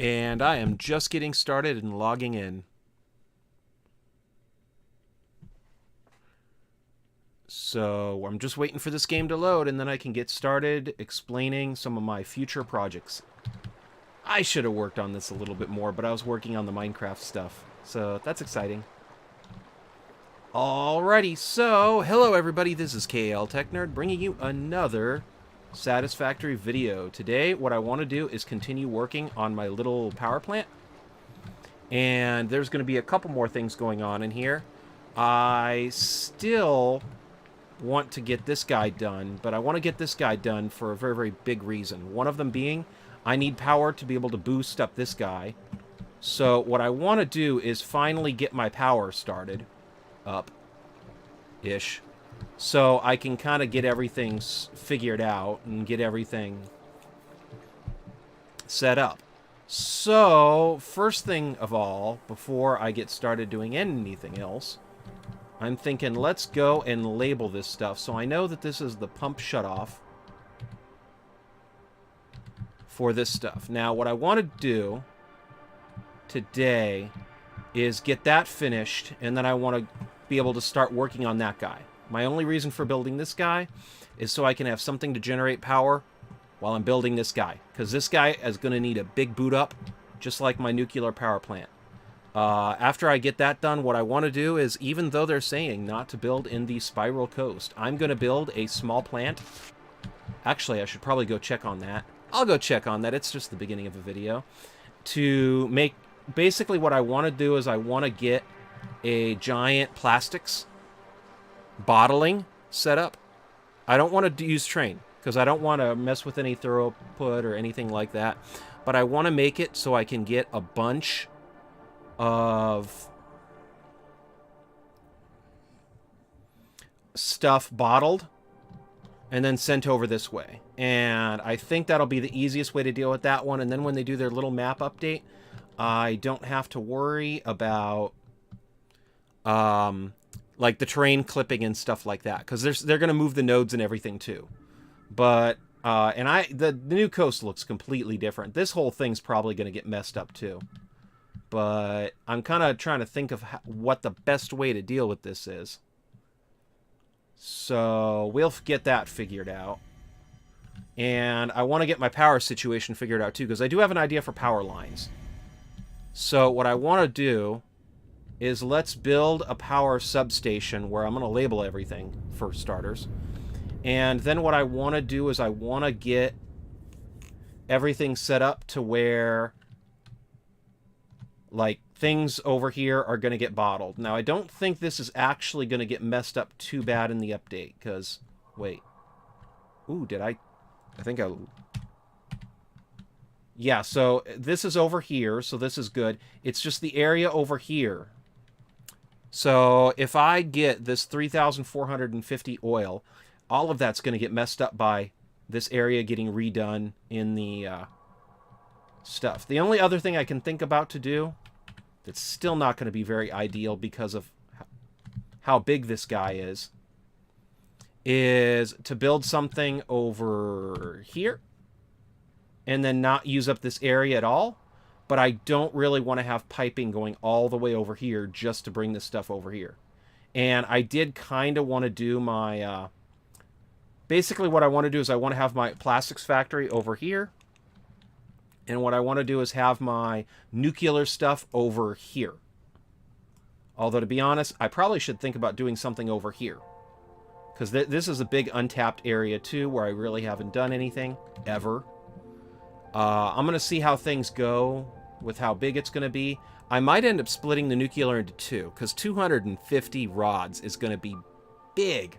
And I am just getting started and logging in. So I'm just waiting for this game to load, and then I can get started explaining some of my future projects. I should have worked on this a little bit more, but I was working on the Minecraft stuff. So that's exciting. Alrighty, so hello everybody, this is KLTechNerd bringing you another Satisfactory video. Today, what I want to do is continue working on my little power plant. And there's going to be a couple more things going on in here. I still want to get this guy done, but I want to get this guy done for a very, very big reason. One of them being, I need power to be able to boost up this guy. So what I want to do is finally get my power started up-ish. So I can kind of get everything figured out and get everything set up. So, first thing of all, before I get started doing anything else, I'm thinking let's go and label this stuff. So I know that this is the pump shutoff for this stuff. Now, what I want to do today is get that finished, and then I want to be able to start working on that guy. My only reason for building this guy is so I can have something to generate power while I'm building this guy. Because this guy is going to need a big boot up, just like my nuclear power plant. After I get that done, what I want to do is, even though they're saying not to build in the spiral coast, I'm going to build a small plant. Actually, I should probably go check on that. I'll go check on that. It's just the beginning of a video. To make... Basically, what I want to do is I want to get a giant plastics bottling setup. I don't want to use train because I don't want to mess with any throughput or anything like that. But I want to make it so I can get a bunch of stuff bottled and then sent over this way. And I think that'll be the easiest way to deal with that one. And then when they do their little map update, I don't have to worry about like the train clipping and stuff like that, because they're going to move the nodes and everything too. But and the new coast looks completely different. This whole thing's probably going to get messed up too. But I'm kind of trying to think of what the best way to deal with this is. So we'll get that figured out. And I want to get my power situation figured out too, because I do have an idea for power lines. So what I want to do is let's build a power substation where I'm going to label everything for starters. And then what I want to do is I want to get everything set up to where, like, things over here are going to get bottled. Now, I don't think this is actually going to get messed up too bad in the update, because, wait. Ooh, did I think I... Yeah, so this is over here, so this is good. It's just the area over here. So if I get this 3,450 oil, all of that's going to get messed up by this area getting redone in the stuff. The only other thing I can think about to do that's still not going to be very ideal because of how big this guy is to build something over here and then not use up this area at all. But I don't really want to have piping going all the way over here just to bring this stuff over here. And I did kind of want to do my... basically what I want to do is I want to have my plastics factory over here. And what I want to do is have my nuclear stuff over here. Although, to be honest, I probably should think about doing something over here. Because this is a big untapped area, too, where I really haven't done anything, ever. I'm going to see how things go with how big it's going to be. I might end up splitting the nuclear into two, because 250 rods is going to be big.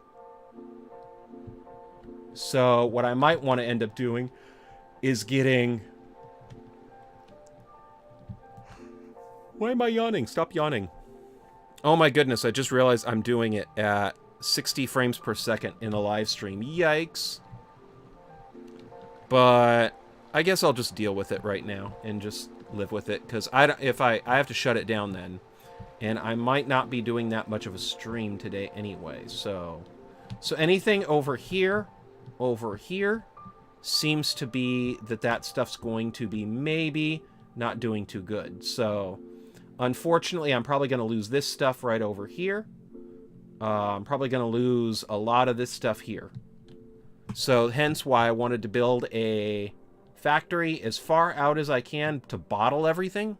So what I might want to end up doing is getting... Why am I yawning? Stop yawning. Oh my goodness, I just realized I'm doing it at 60 frames per second in a live stream. Yikes. But I guess I'll just deal with it right now and just live with it, because if I have to shut it down then, and I might not be doing that much of a stream today anyway. So anything over here seems to be that stuff's going to be maybe not doing too good. So, unfortunately, I'm probably going to lose this stuff right over here. I'm probably going to lose a lot of this stuff here. So, hence why I wanted to build a factory as far out as I can to bottle everything.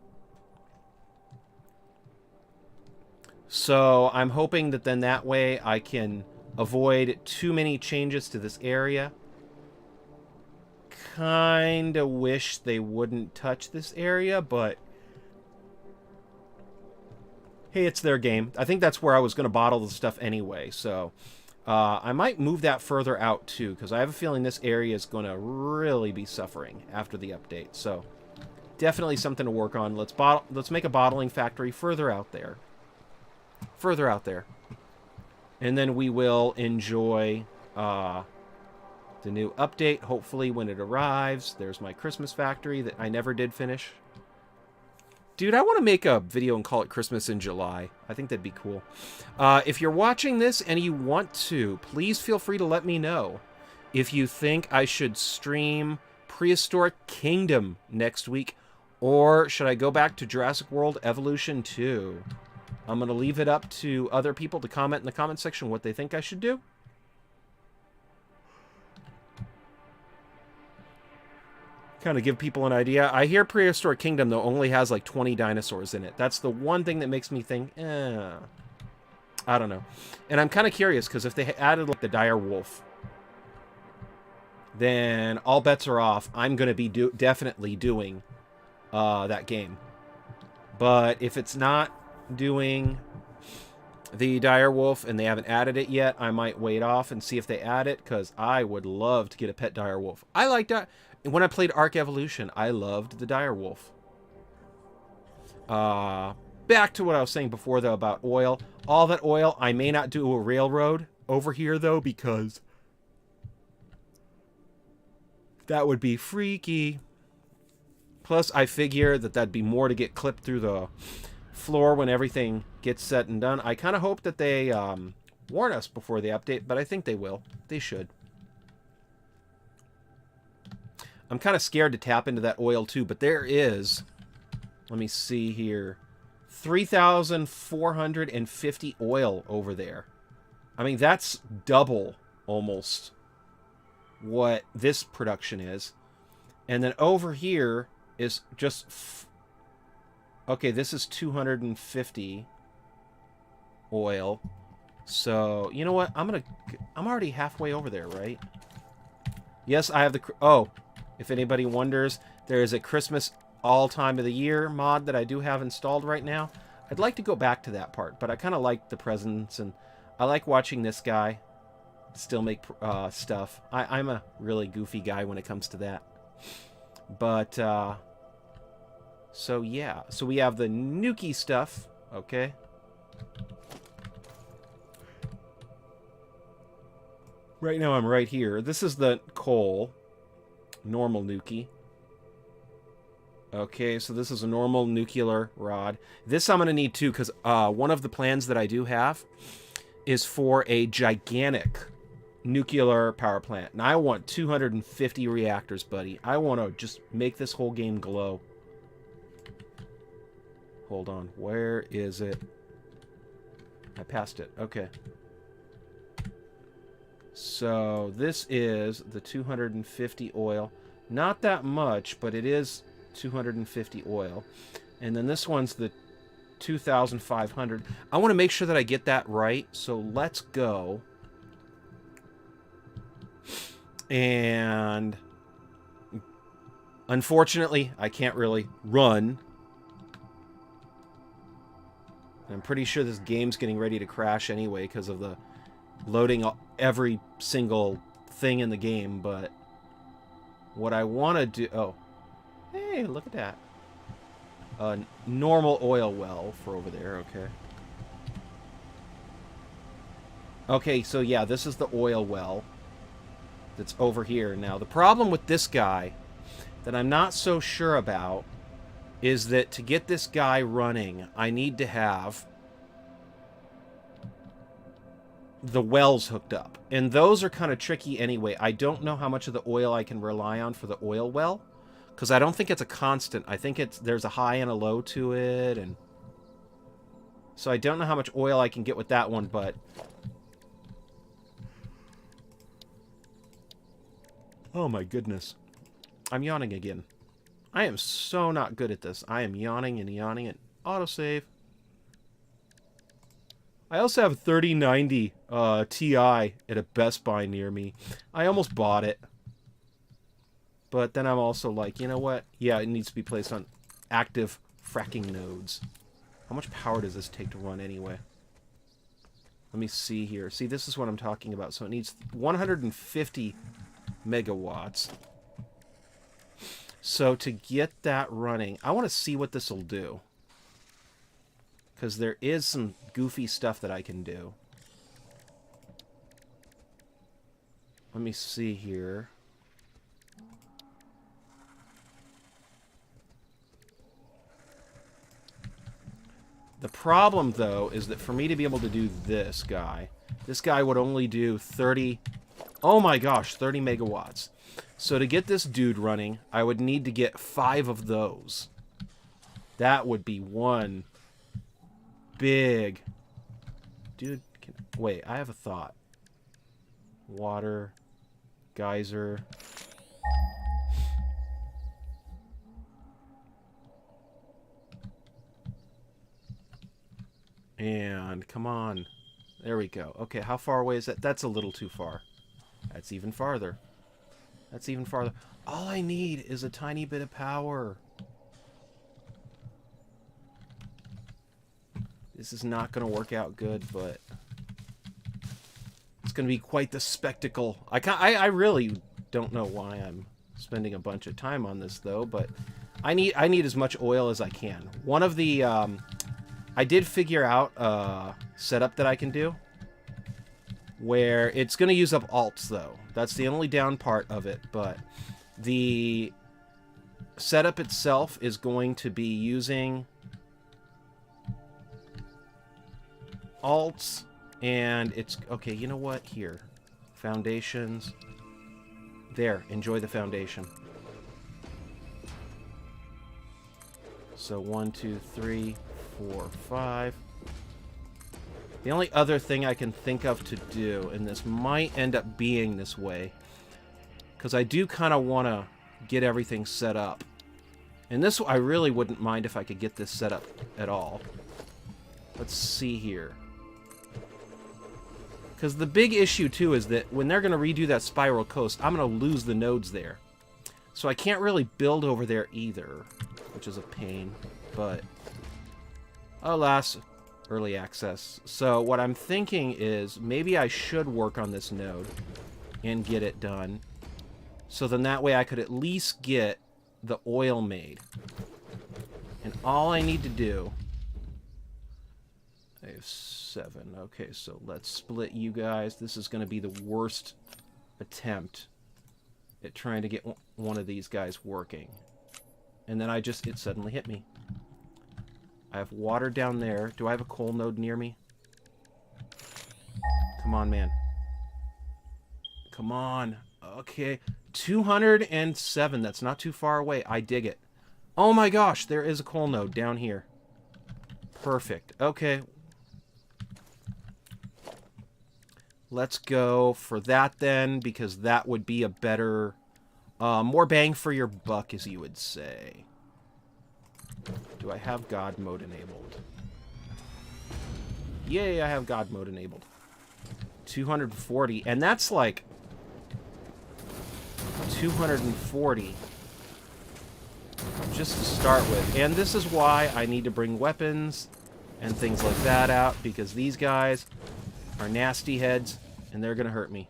So, I'm hoping that then that way I can avoid too many changes to this area. Kinda wish they wouldn't touch this area, but hey, it's their game. I think that's where I was going to bottle the stuff anyway, so I might move that further out too, because I have a feeling this area is going to really be suffering after the update. So definitely something to work on. Let's make a bottling factory further out there. Further out there. And then we will enjoy the new update, hopefully, when it arrives. There's my Christmas factory that I never did finish. Dude, I want to make a video and call it Christmas in July. I think that'd be cool. If you're watching this and you want to, please feel free to let me know if you think I should stream Prehistoric Kingdom next week, or should I go back to Jurassic World Evolution 2? I'm going to leave it up to other people to comment in the comment section what they think I should do. Kind of give people an idea. I hear Prehistoric Kingdom, though, only has like 20 dinosaurs in it. That's the one thing that makes me think, I don't know. And I'm kind of curious, because if they added like the dire wolf, then all bets are off. I'm going to be definitely doing that game. But if it's not doing the dire wolf and they haven't added it yet, I might wait off and see if they add it, because I would love to get a pet dire wolf. I like that. When I played Ark Evolution, I loved the dire wolf. Back to what I was saying before, though, about oil. All that oil, I may not do a railroad over here, though, because that would be freaky. Plus, I figure that that'd be more to get clipped through the floor when everything gets said and done. I kind of hope that they warn us before the update, but I think they will. They should. I'm kind of scared to tap into that oil, too, but there is, let me see here, 3,450 oil over there. I mean, that's double, almost, what this production is. And then over here is just... okay, this is 250 oil. So, you know what? I'm already halfway over there, right? Yes, I have the... oh, if anybody wonders, there is a Christmas all time of the year mod that I do have installed right now. I'd like to go back to that part, but I kind of like the presents, and I like watching this guy still make stuff. I'm a really goofy guy when it comes to that. But, so yeah. So we have the Nuki stuff, okay? Right now I'm right here. This is the coal. Normal Nuki. Okay, so this is a normal nuclear rod. This I'm going to need too, because one of the plans that I do have is for a gigantic nuclear power plant. And I want 250 reactors, buddy. I want to just make this whole game glow. Hold on. Where is it? I passed it. Okay. So this is the 250 oil. Not that much, but it is 250 oil. And then this one's the 2,500. I want to make sure that I get that right. So let's go. And unfortunately, I can't really run. I'm pretty sure this game's getting ready to crash anyway because of the loading every single thing in the game, but what I want to do... oh, hey, look at that. A normal oil well for over there, okay. Okay, so yeah, this is the oil well that's over here. Now, the problem with this guy that I'm not so sure about is that to get this guy running, I need to have the wells hooked up. And those are kind of tricky anyway. I don't know how much of the oil I can rely on for the oil well, Because I don't think it's a constant. I think there's a high and a low to it, and so I don't know how much oil I can get with that one, but oh my goodness. I'm yawning again. I am so not good at this. I am yawning and yawning and autosave. I also have a 3090 Ti at a Best Buy near me. I almost bought it. But then I'm also like, you know what? Yeah, it needs to be placed on active fracking nodes. How much power does this take to run anyway? Let me see here. See, this is what I'm talking about. So it needs 150 megawatts. So to get that running, I want to see what this will do. Because there is some goofy stuff that I can do. Let me see here. The problem, though, is that for me to be able to do this guy would only do 30... Oh my gosh, 30 megawatts. So to get this dude running, I would need to get 5 of those. That would be one big... Dude, wait, I have a thought. Water, geyser... And, come on. There we go. Okay, how far away is that? That's a little too far. That's even farther. That's even farther. All I need is a tiny bit of power. This is not going to work out good, but it's going to be quite the spectacle. I really don't know why I'm spending a bunch of time on this, though, but I need as much oil as I can. One of the... I did figure out a setup that I can do where it's going to use up alts, though. That's the only down part of it, but the setup itself is going to be using alts, and it's... Okay, you know what? Here. Foundations. There. Enjoy the foundation. So 1, 2, 3... 4, 5. The only other thing I can think of to do, and this might end up being this way, because I do kind of want to get everything set up. And this, I really wouldn't mind if I could get this set up at all. Let's see here. Because the big issue, too, is that when they're going to redo that spiral coast, I'm going to lose the nodes there. So I can't really build over there either, which is a pain, but... Alas, early access. So what I'm thinking is maybe I should work on this node and get it done. So then that way I could at least get the oil made. And all I need to do... I have 7. Okay, so let's split you guys. This is going to be the worst attempt at trying to get one of these guys working. And then it suddenly hit me. I have water down there. Do I have a coal node near me? Come on, man. Come on. Okay. 207. That's not too far away. I dig it. Oh my gosh, there is a coal node down here. Perfect. Okay. Let's go for that then, because that would be a better... more bang for your buck, as you would say. Do I have God mode enabled? Yay, I have God mode enabled. 240, and that's like 240 just to start with. And this is why I need to bring weapons and things like that out, because these guys are nasty heads and they're gonna hurt me.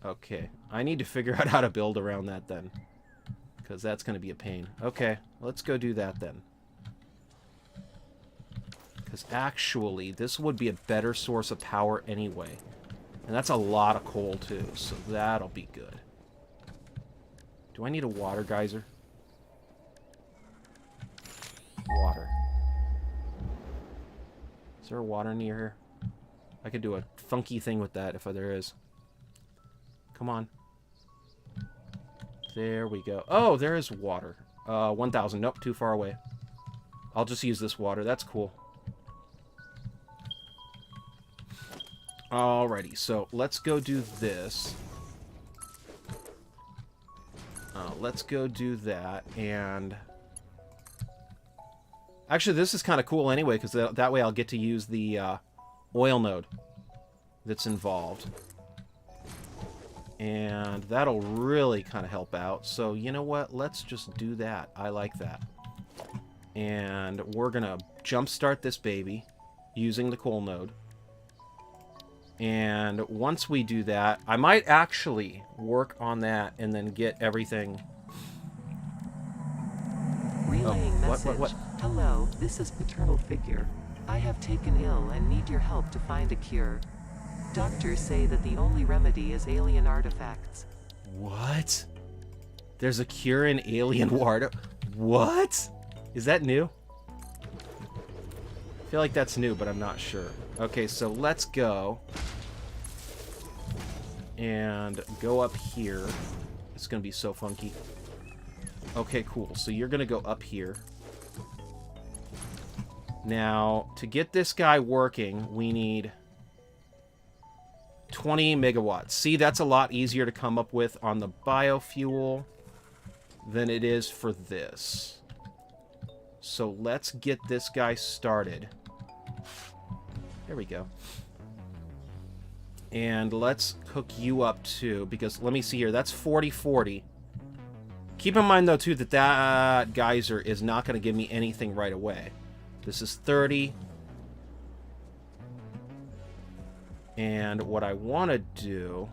Okay, I need to figure out how to build around that then, because that's going to be a pain. Okay, let's go do that then. Because actually, this would be a better source of power anyway. And that's a lot of coal too, so that'll be good. Do I need a water geyser? Water. Is there water near here? I could do a funky thing with that if there is. Come on. There we go. Oh, there is water. 1,000. Nope, too far away. I'll just use this water. That's cool. Alrighty, so let's go do this. Let's go do that, and... Actually, this is kind of cool anyway, because that way I'll get to use the oil node that's involved. And that'll really kind of help out. So, you know what? Let's just do that. I like that. And we're going to jumpstart this baby using the coal node. And once we do that, I might actually work on that and then get everything... Relaying message. What? Hello, this is Paternal Figure. I have taken ill and need your help to find a cure. Doctors say that the only remedy is alien artifacts. What? There's a cure in alien water? What? Is that new? I feel like that's new, but I'm not sure. Okay, so let's go. And go up here. It's going to be so funky. Okay, cool. So you're going to go up here. Now, to get this guy working, we need 20 megawatts. See, that's a lot easier to come up with on the biofuel than it is for this. So let's get this guy started. There we go. And let's hook you up too, because let me see here. That's 40-40. Keep in mind, though, too, that that geyser is not going to give me anything right away. This is 30. And what I want to do...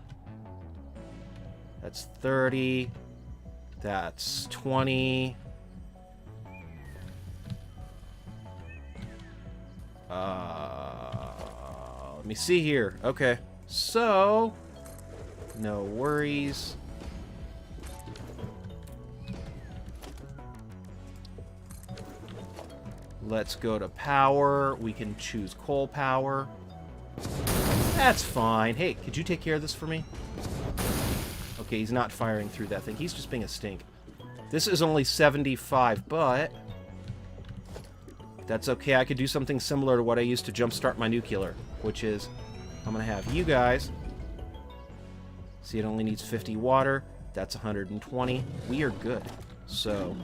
That's 30. That's 20. Let me see here. Okay. So... No worries. Let's go to power. We can choose coal power. That's fine. Hey, could you take care of this for me? Okay, he's not firing through that thing. He's just being a stink. This is only 75, but... That's okay. I could do something similar to what I used to jumpstart my nuclear, which is... I'm going to have you guys... See, it only needs 50 water. That's 120. We are good. So...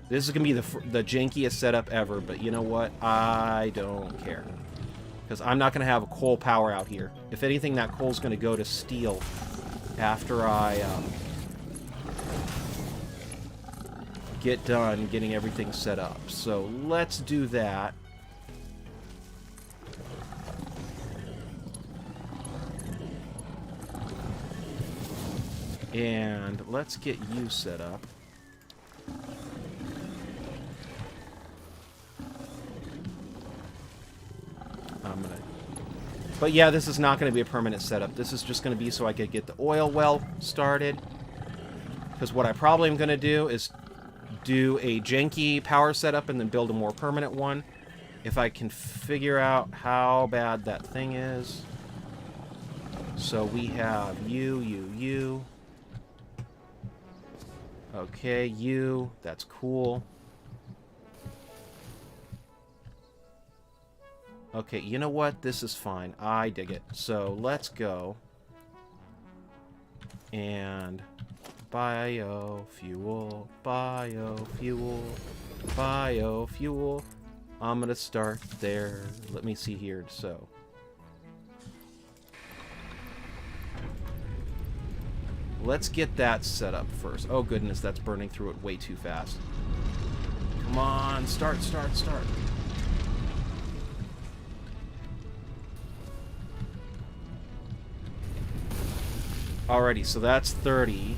This is going to be the jankiest setup ever, but you know what? I don't care. Because I'm not going to have a coal power out here. If anything, that coal's going to go to steel after I get done getting everything set up. So let's do that. And let's get you set up. But yeah, this is not going to be a permanent setup. This is just going to be so I could get the oil well started. Because what I probably am going to do is do a janky power setup and then build a more permanent one. If I can figure out how bad that thing is. So we have you. Okay, you. That's cool. Okay, you know what? This is fine. I dig it. So, let's go. And... Biofuel. I'm gonna start there. Let me see here. So... Let's get that set up first. Oh, goodness, that's burning through it way too fast. Come on, start. Alrighty, so that's 30.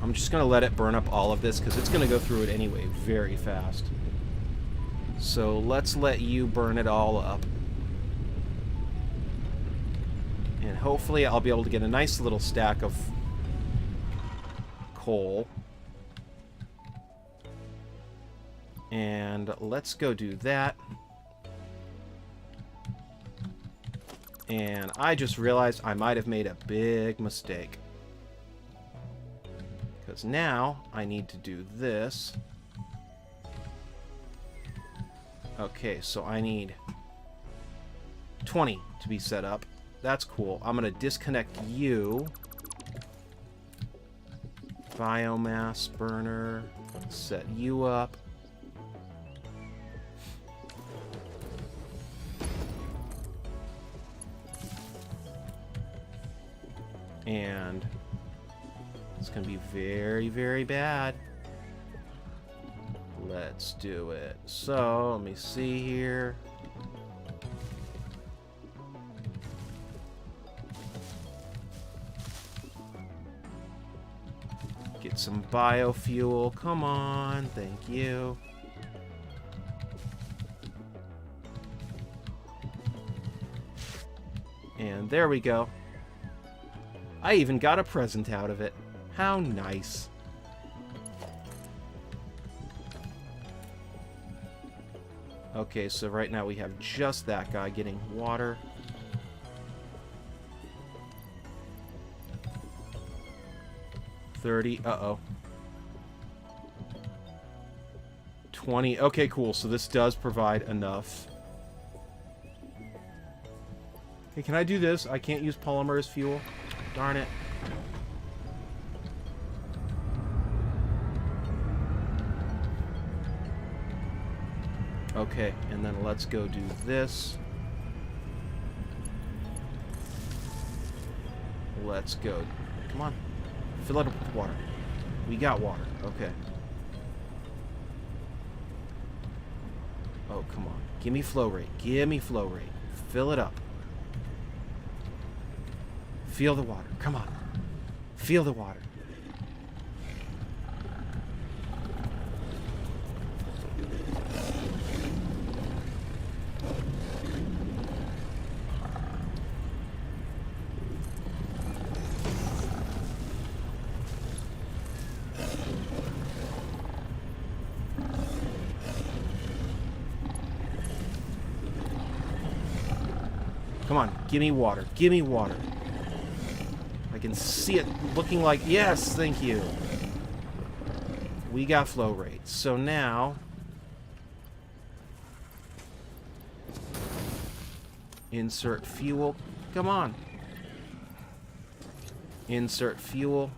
I'm just going to let it burn up all of this, because it's going to go through it anyway very fast. So let's let you burn it all up. And hopefully I'll be able to get a nice little stack of coal. And let's go do that. And I just realized I might have made a big mistake. Because now I need to do this. Okay, so I need 20 to be set up. That's cool. I'm going to disconnect you. Biomass burner. Set you up. And it's going to be very, very bad. Let's do it. So, let me see here. Get some biofuel. Come on. Thank you. And there we go. I even got a present out of it. How nice. Okay, so right now we have just that guy getting water. $30. Uh-oh. 20. Okay, cool. So this does provide enough. Hey, can I do this? I can't use polymer as fuel. Darn it. Okay, and then let's go do this. Let's go. Come on. Fill it up with water. We got water. Okay. Oh, come on. Give me flow rate. Give me flow rate. Fill it up. Feel the water. Come on. Feel the water. Come on. Give me water. Give me water. I can see it looking like... Yes, thank you. We got flow rate. So now... Insert fuel. Come on. Insert fuel.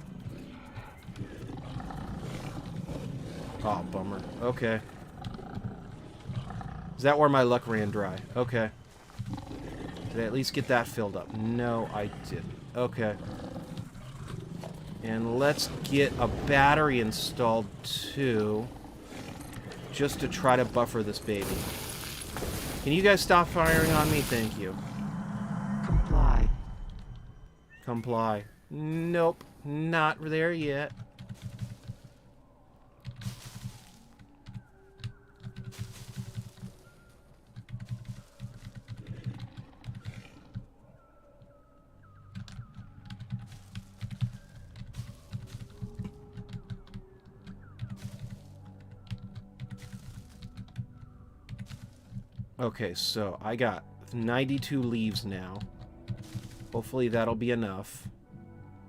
Oh, bummer. Okay. Is that where my luck ran dry? Okay. Did I at least get that filled up? No, I didn't. Okay. And let's get a battery installed too. Just to try to buffer this baby. Can you guys stop firing on me? Thank you. Comply. Comply. Nope. Not there yet. Okay, so I got 92 leaves now. Hopefully that'll be enough.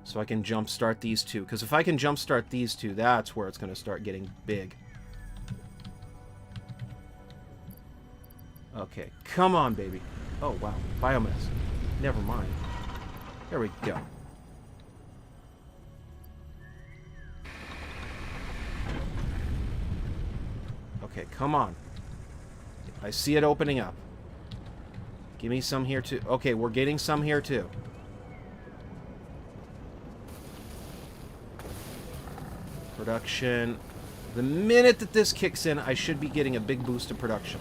So I can jumpstart these two. Because if I can jumpstart these two, that's where it's going to start getting big. Okay, come on, baby. Oh, wow. Biomass. Never mind. There we go. Okay, come on. I see it opening up. Give me some here too. Okay, we're getting some here too. Production. The minute that this kicks in, I should be getting a big boost of production.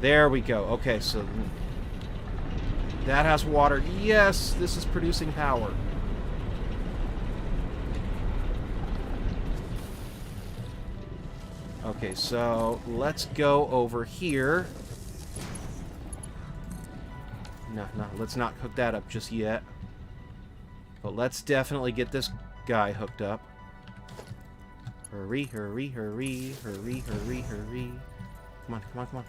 There we go. Okay, so that has water. Yes, this is producing power. Okay, so let's go over here. No, let's not hook that up just yet. But let's definitely get this guy hooked up. Hurry, hurry, hurry, hurry, hurry, hurry. Come on, come on, come on.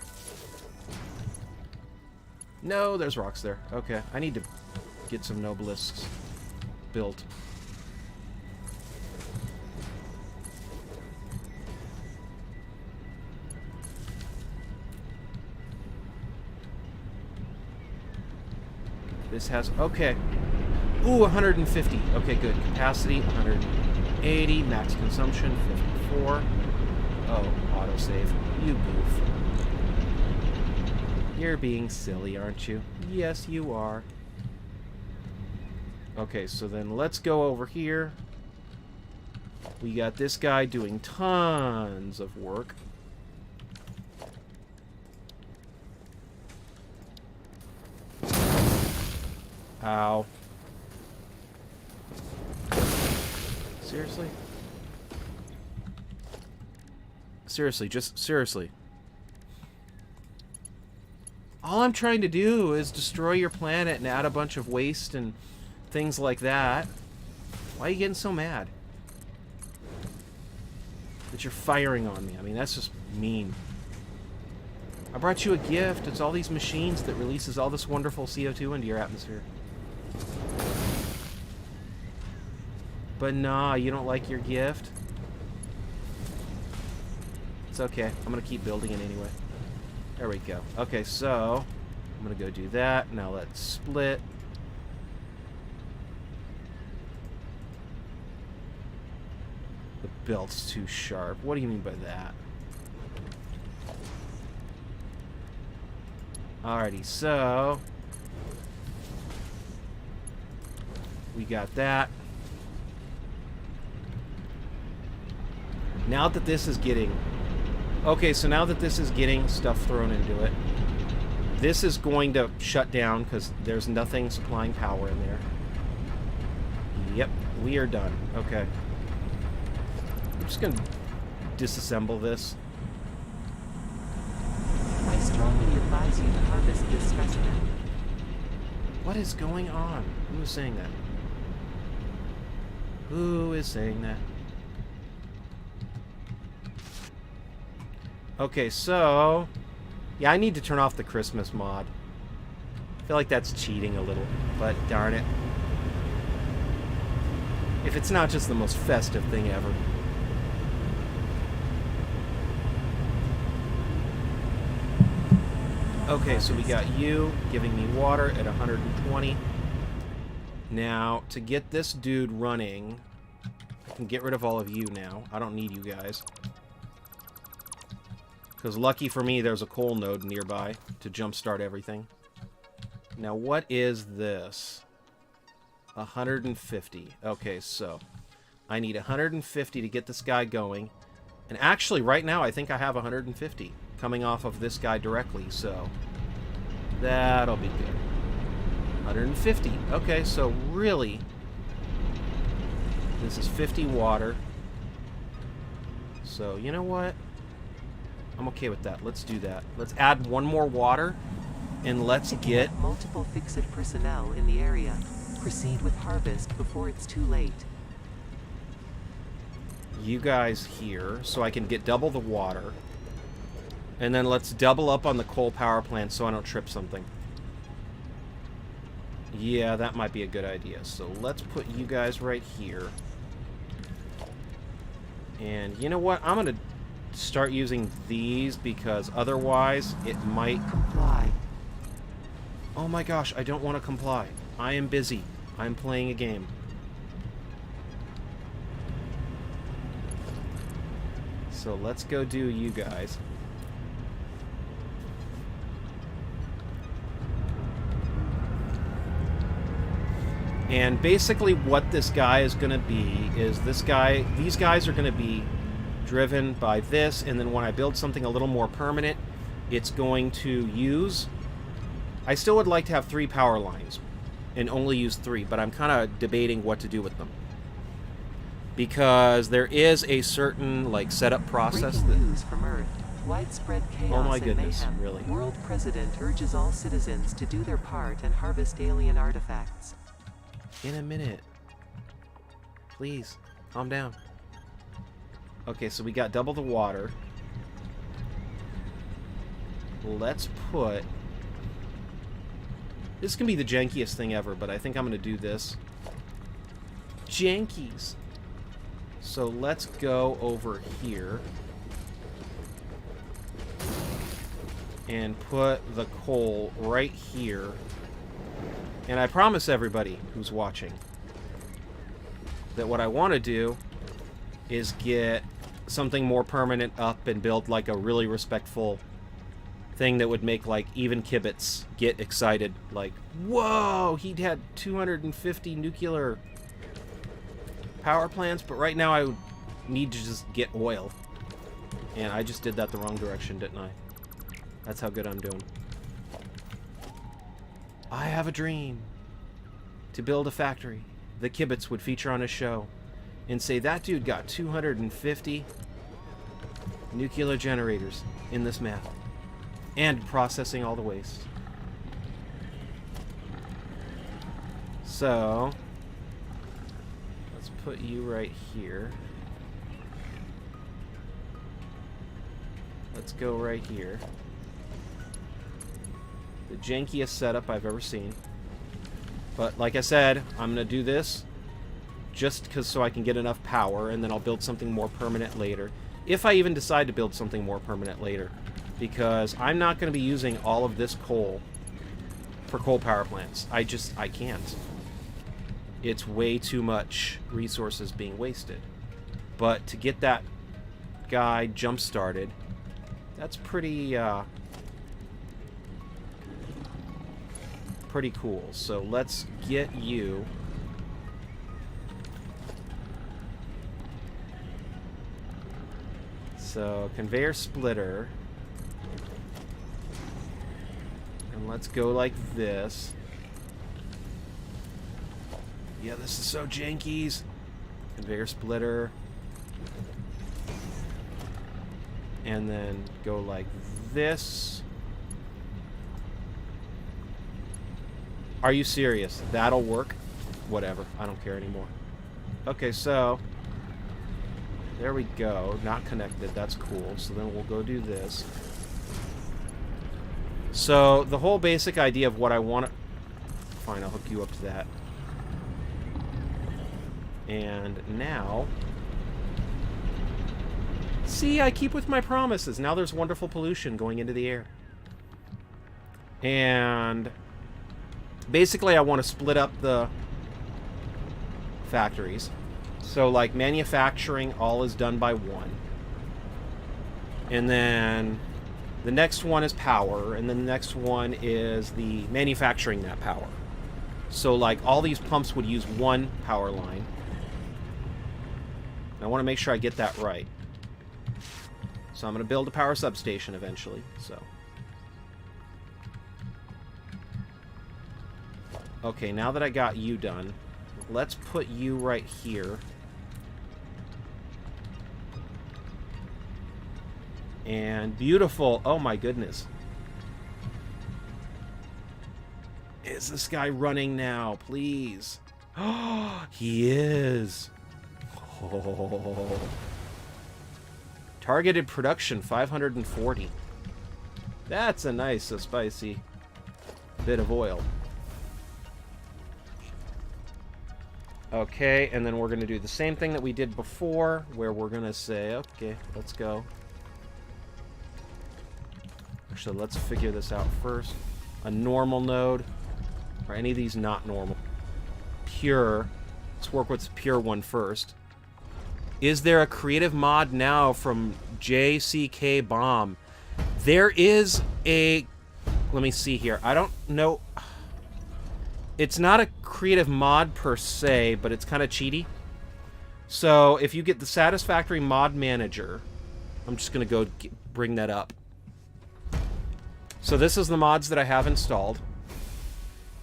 No, there's rocks there. Okay, I need to get some nobelisks built. This has... Okay. Ooh, 150. Okay, good. Capacity, 180. Max consumption, 54. Oh, autosave. You goof. You're being silly, aren't you? Yes, you are. Okay, so then let's go over here. We got this guy doing tons of work. Ow. Seriously? Seriously, just seriously. All I'm trying to do is destroy your planet and add a bunch of waste and things like that. Why are you getting so mad? That you're firing on me. I mean, that's just mean. I brought you a gift. It's all these machines that releases all this wonderful CO2 into your atmosphere. But nah, you don't like your gift? It's okay. I'm gonna keep building it anyway. There we go. Okay, so I'm gonna go do that. Now let's split. The belt's too sharp. What do you mean by that? Alrighty, so we got that. Now that this is getting... Okay, so now that this is getting stuff thrown into it, this is going to shut down because there's nothing supplying power in there. Yep, we are done. Okay. I'm just going to disassemble this. I strongly advise you to harvest this specimen. What is going on? Who is saying that? Who is saying that? Okay, so... Yeah, I need to turn off the Christmas mod. I feel like that's cheating a little, but darn it. If it's not just the most festive thing ever. Okay, so we got you giving me water at 120. Now, to get this dude running, I can get rid of all of you now. I don't need you guys. Because lucky for me, there's a coal node nearby to jumpstart everything. Now, what is this? 150. Okay, so I need 150 to get this guy going. And actually, right now, I think I have 150 coming off of this guy directly, so that'll be good. 150. Okay, so really, this is 50 water. So, you know what? I'm okay with that. Let's do that. Let's add one more water, and let's get... multiple fix-it personnel in the area. Proceed with harvest before it's too late. You guys here, so I can get double the water. And then let's double up on the coal power plant so I don't trip something. Yeah, that might be a good idea. So let's put you guys right here. And you know what? I'm going to start using these because otherwise it might... Comply. Oh my gosh, I don't want to comply. I am busy. I'm playing a game. So let's go do you guys. And basically what this guy is going to be is these guys are going to be driven by this, and then when I build something a little more permanent, it's going to use... I still would like to have 3 power lines and only use 3, but I'm kind of debating what to do with them. Because there is a certain, like, setup process that... Breaking news from Earth. Widespread chaos Oh my and goodness, mayhem. really? World President urges all citizens to do their part and harvest alien artifacts. In a minute. Please, calm down. Okay, so we got double the water. let's put... This can be the jankiest thing ever, but I think I'm going to do this. Jankies. So let's go over here and put the coal right here. And I promise everybody who's watching that what I want to do is get something more permanent up and build like a really respectful thing that would make like even Kibbits get excited. Like, whoa, he'd had 250 nuclear power plants, but right now I would need to just get oil. And I just did that the wrong direction, didn't I? That's how good I'm doing. I have a dream to build a factory that Kibbits would feature on a show and say, that dude got 250 nuclear generators in this map and processing all the waste. So let's put you right here. Let's go right here. The jankiest setup I've ever seen. But like I said, I'm going to do this just because so I can get enough power, and then I'll build something more permanent later. If I even decide to build something more permanent later. Because I'm not going to be using all of this coal for coal power plants. I can't. It's way too much resources being wasted. But to get that guy jump-started, that's pretty cool. So let's get you... So, conveyor splitter. And let's go like this. Yeah, this is so jankies. Conveyor splitter. And then go like this. Are you serious? That'll work? Whatever. I don't care anymore. Okay, so... There we go. Not connected. That's cool. So then we'll go do this. So the whole basic idea of what I want to... Fine, I'll hook you up to that. And now... See, I keep with my promises. Now there's wonderful pollution going into the air. And... Basically, I want to split up the factories. So, like, manufacturing, all is done by one. And then the next one is power, and then the next one is the manufacturing that power. So, like, all these pumps would use one power line. And I want to make sure I get that right. So I'm going to build a power substation eventually, so... Okay, now that I got you done, let's put you right here. And beautiful. Oh my goodness. Is this guy running now? Please. Oh, he is. Oh. Targeted production 540. That's a nice, spicy bit of oil. Okay, and then we're going to do the same thing that we did before, where we're going to say, okay, let's go. Actually, let's figure this out first. A normal node, or any of these not normal. Pure. Let's work with the pure one first. Is there a creative mod now from JCK Bomb? There is a... Let me see here. I don't know... It's not a creative mod per se, but it's kind of cheaty. So if you get the Satisfactory Mod Manager... I'm just going to go bring that up. So this is the mods that I have installed.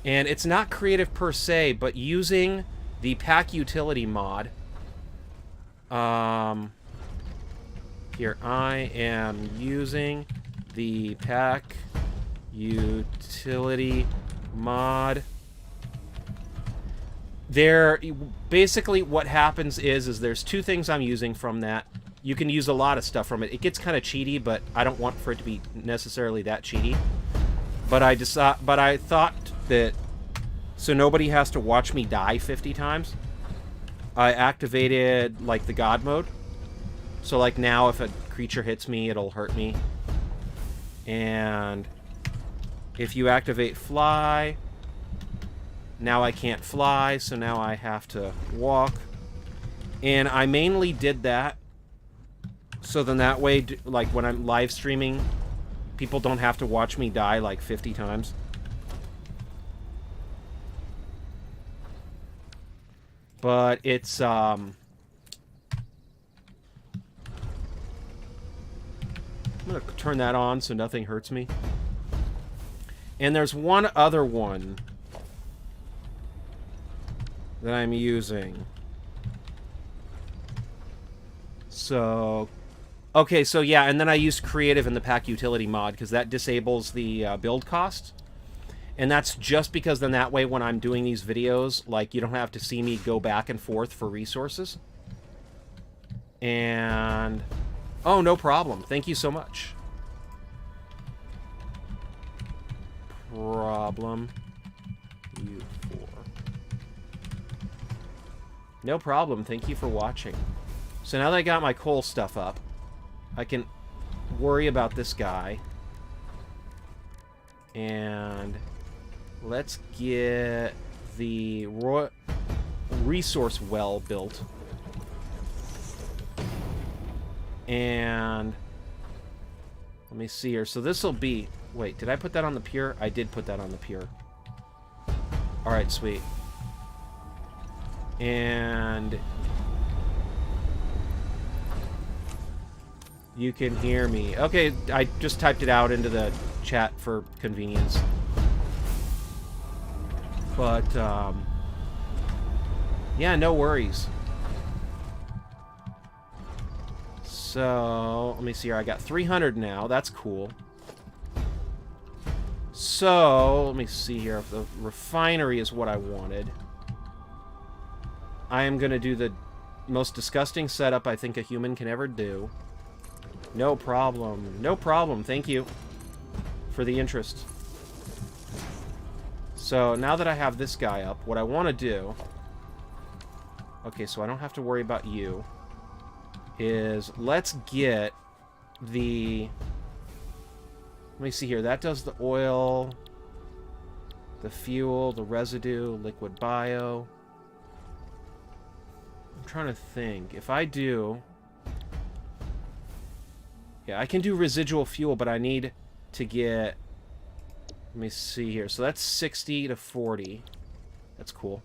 And it's not creative per se, but using the pack utility mod... Here, I am using the pack utility mod. There, basically what happens is there's two things I'm using from that. You can use a lot of stuff from it. It gets kind of cheaty, but I don't want for it to be necessarily that cheaty. But I thought that so nobody has to watch me die 50 times. I activated like the God mode. So like now if a creature hits me, it'll hurt me. And if you activate fly, now I can't fly, so now I have to walk. And I mainly did that so then that way, like when I'm live streaming, people don't have to watch me die like 50 times. But it's I'm gonna turn that on so nothing hurts me. And there's one other one that I'm using. So, okay, so yeah, and then I used creative in the pack utility mod because that disables the build cost. And that's just because then that way when I'm doing these videos, like, you don't have to see me go back and forth for resources. And, oh, no problem. Thank you so much. Problem. U4. No problem. Thank you for watching. So now that I got my coal stuff up, I can worry about this guy. And let's get the resource well built. And let me see here. So this will be... Wait, did I put that on the pier? I did put that on the pier. Alright, sweet. And... you can hear me. Okay, I just typed it out into the chat for convenience. But, yeah, no worries. So, let me see here. I got 300 now. That's cool. So, let me see here. If the refinery is what I wanted, I am going to do the most disgusting setup I think a human can ever do. No problem. No problem. Thank you for the interest. So, now that I have this guy up, what I want to do... Okay, so I don't have to worry about you. Is let's get the... Let me see here. That does the oil, the fuel, the residue, liquid bio. I'm trying to think. If I do... Yeah, I can do residual fuel, but I need to get... Let me see here. So that's 60 to 40. That's cool.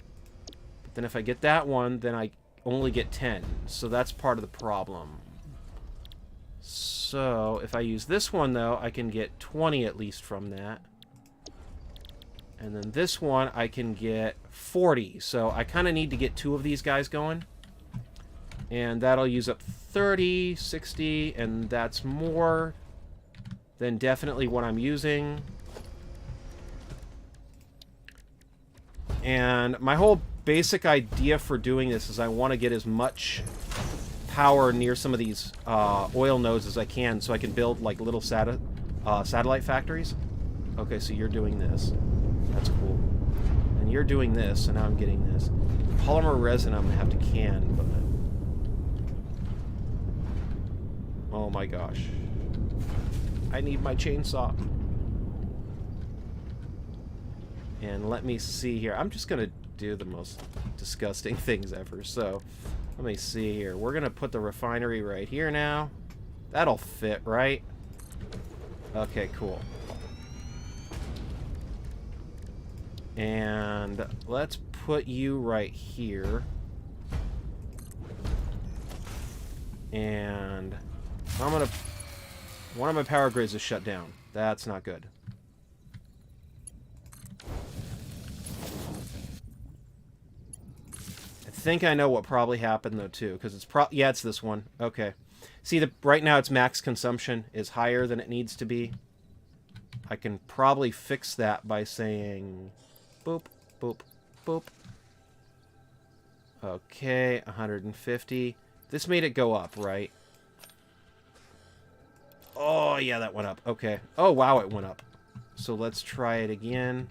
But then if I get that one, then I only get 10. So that's part of the problem. So if I use this one, though, I can get 20 at least from that. And then this one, I can get 40. So I kind of need to get 2 of these guys going. And that'll use up 30, 60, and that's more than definitely what I'm using. And my whole basic idea for doing this is I want to get as much power near some of these oil nodes as I can so I can build like little satellite factories. Okay, so you're doing this. That's cool. And you're doing this, so now I'm getting this. Polymer resin I'm going to have to can, but... Oh my gosh. I need my chainsaw. And let me see here. I'm just going to do the most disgusting things ever. So, let me see here. We're going to put the refinery right here now. That'll fit, right? Okay, cool. And let's put you right here. And I'm going to... One of my power grids is shut down. That's not good. I think I know what probably happened, though, too. Because it's yeah, it's this one. Okay. See, right now its max consumption is higher than it needs to be. I can probably fix that by saying... Boop, boop, boop. Okay, 150. This made it go up, right? Oh, yeah, that went up. Okay. Oh, wow, it went up. So let's try it again.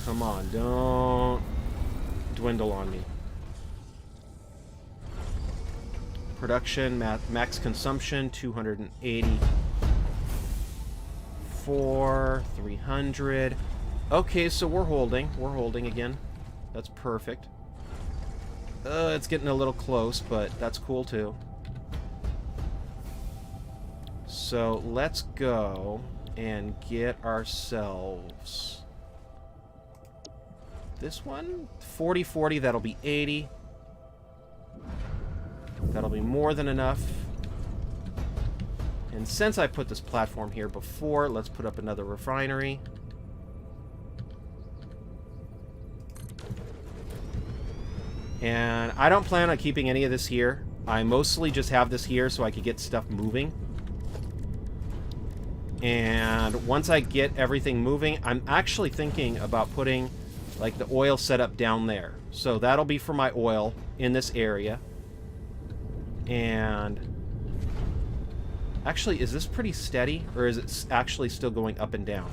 Come on, don't dwindle on me. Production, max consumption, 284, 300. Okay, so we're holding. We're holding again. That's perfect. It's getting a little close, but that's cool too. So let's go and get ourselves this one. 40, 40, that'll be 80. That'll be more than enough. And since I put this platform here before, let's put up another refinery. And I don't plan on keeping any of this here. I mostly just have this here so I could get stuff moving. And once I get everything moving, I'm actually thinking about putting like the oil setup down there. So that'll be for my oil in this area. And actually, is this pretty steady, or is it actually still going up and down?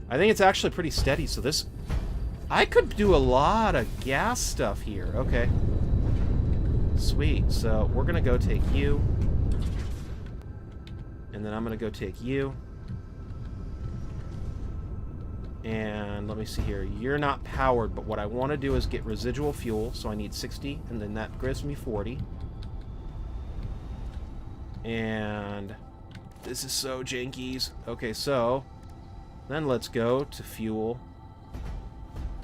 I think it's actually pretty steady, so this... I could do a lot of gas stuff here. Okay. Sweet. So we're going to go take you. And then I'm going to go take you. And let me see here. You're not powered, but what I want to do is get residual fuel. So I need 60, and then that gives me 40. And this is so jankies. Okay, so then let's go to fuel.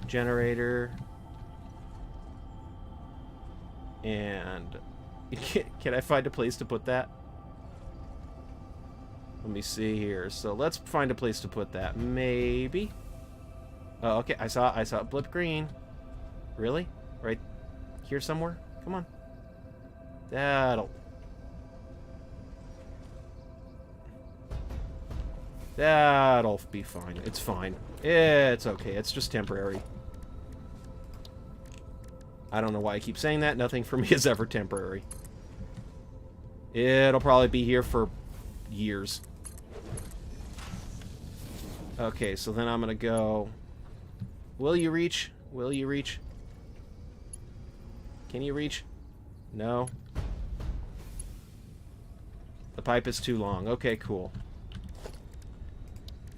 Generator. And can I find a place to put that? Let me see here. So let's find a place to put that. Maybe. Oh, okay. I saw it blip green. Really? Right here somewhere? Come on. That'll be fine. It's fine. It's okay. It's just temporary. I don't know why I keep saying that. Nothing for me is ever temporary. It'll probably be here for years. Okay, so then I'm going to go... Will you reach? Will you reach? Can you reach? No. The pipe is too long. Okay, cool.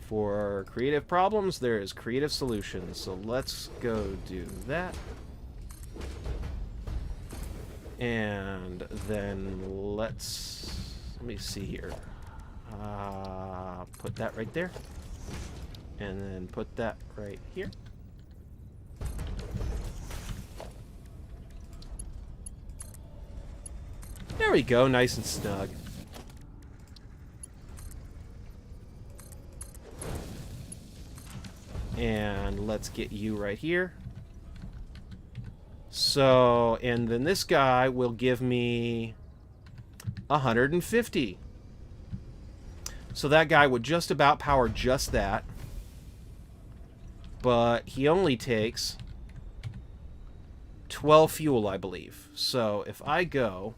For creative problems, there is creative solutions. So let's go do that. And then let's... Let me see here. Put that right there. And then put that right here. There we go, nice and snug. And let's get you right here. So, and then this guy will give me 150. So that guy would just about power just that. But he only takes 12 fuel, I believe. So if I go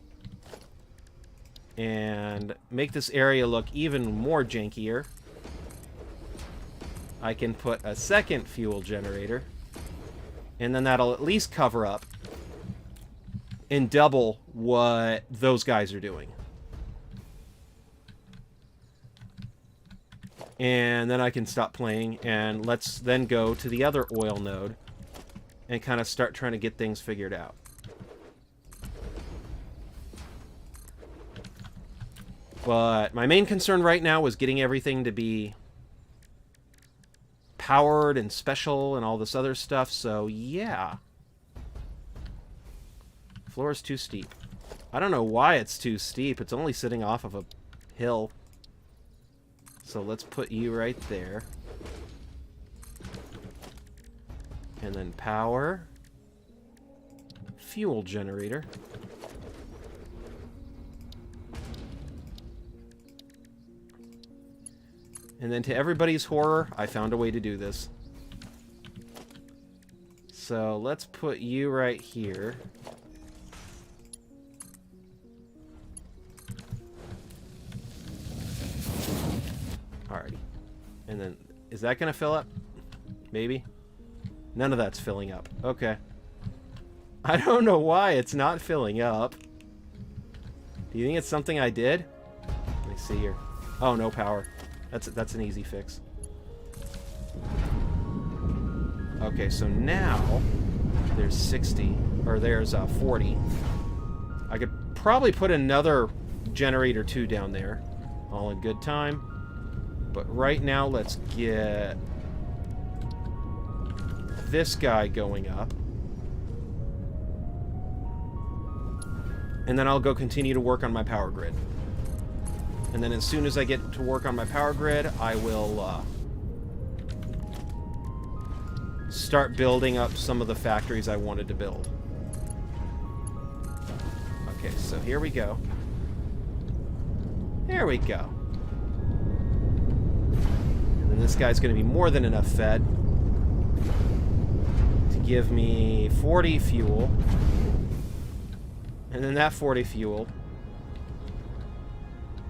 and make this area look even more jankier, I can put a second fuel generator, and then that'll at least cover up and double what those guys are doing. And then I can stop playing, and let's then go to the other oil node and kind of start trying to get things figured out. But my main concern right now is getting everything to be powered and special and all this other stuff, so yeah. Floor is too steep. I don't know why it's too steep. It's only sitting off of a hill. So let's put you right there. And then power. Fuel generator. And then to everybody's horror, I found a way to do this. So let's put you right here. And then, is that going to fill up? Maybe? None of that's filling up. Okay. I don't know why it's not filling up. Do you think it's something I did? Let me see here. Oh, no power. That's an easy fix. Okay, so now there's 60, or there's 40. I could probably put another generator 2 down there. All in good time. But right now, let's get this guy going up. And then I'll go continue to work on my power grid. And then as soon as I get to work on my power grid, I will start building up some of the factories I wanted to build. Okay, so here we go. There we go. And then this guy's going to be more than enough fed to give me 40 fuel. And then that 40 fuel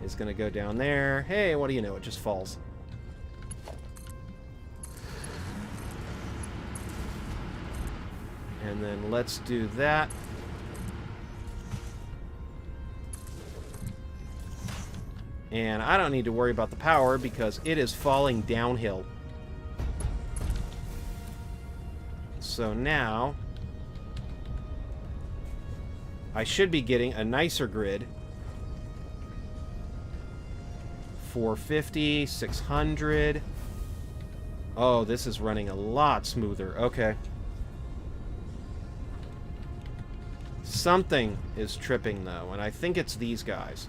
is going to go down there. Hey, what do you know? It just falls. And then let's do that. And I don't need to worry about the power because it is falling downhill. So now I should be getting a nicer grid. 450, 600. Oh, this is running a lot smoother. Okay. Something is tripping, though, and I think it's these guys.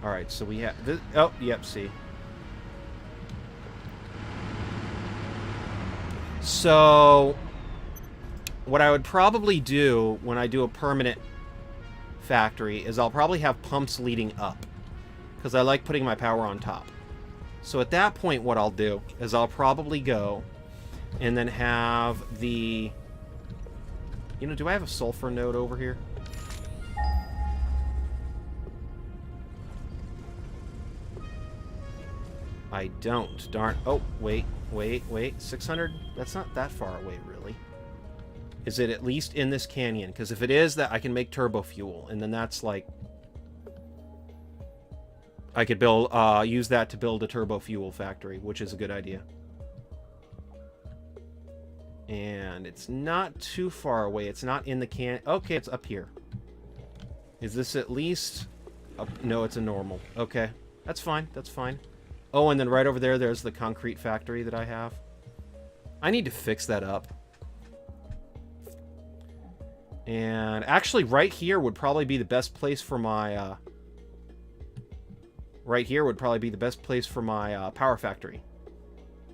Alright, so we have... Oh, yep, see. So, what I would probably do when I do a permanent factory is I'll probably have pumps leading up. Because I like putting my power on top. So at that point, what I'll do is I'll probably go and then have the... You know, do I have a sulfur node over here? I don't. Darn. Oh, wait. 600? That's not that far away, really. Is it at least in this canyon? Because if it is, that I can make turbo fuel, and then that's like... I could build, use that to build a turbo fuel factory, which is a good idea. And it's not too far away. It's not in the canyon. Okay, it's up here. Is this at least... Up? No, it's a normal. Okay. That's fine. That's fine. Oh, and then right over there, there's the concrete factory that I have. I need to fix that up. And actually, right here would probably be the best place for my... Right here would probably be the best place for my power factory.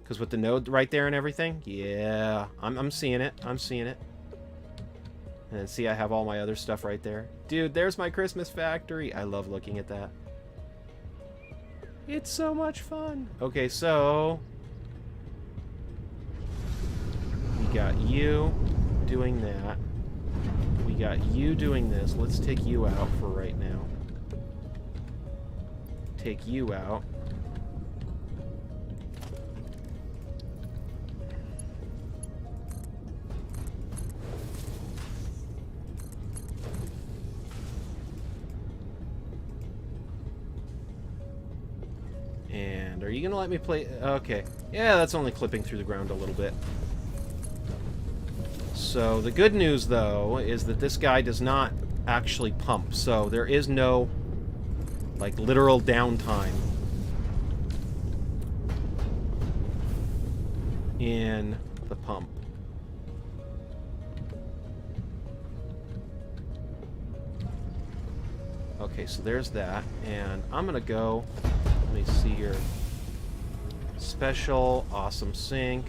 Because with the node right there and everything, yeah, I'm seeing it. I'm seeing it. And then see, I have all my other stuff right there. Dude, there's my Christmas factory. I love looking at that. It's so much fun. Okay, so... We got you doing that. We got you doing this. Let's take you out for right now. Take you out. And are you gonna let me play? Okay. Yeah, that's only clipping through the ground a little bit. So the good news, though, is that this guy does not actually pump. So there is no, like, literal downtime in the pump. Okay, so there's that. And I'm gonna go... Let me see here. Special, awesome sink.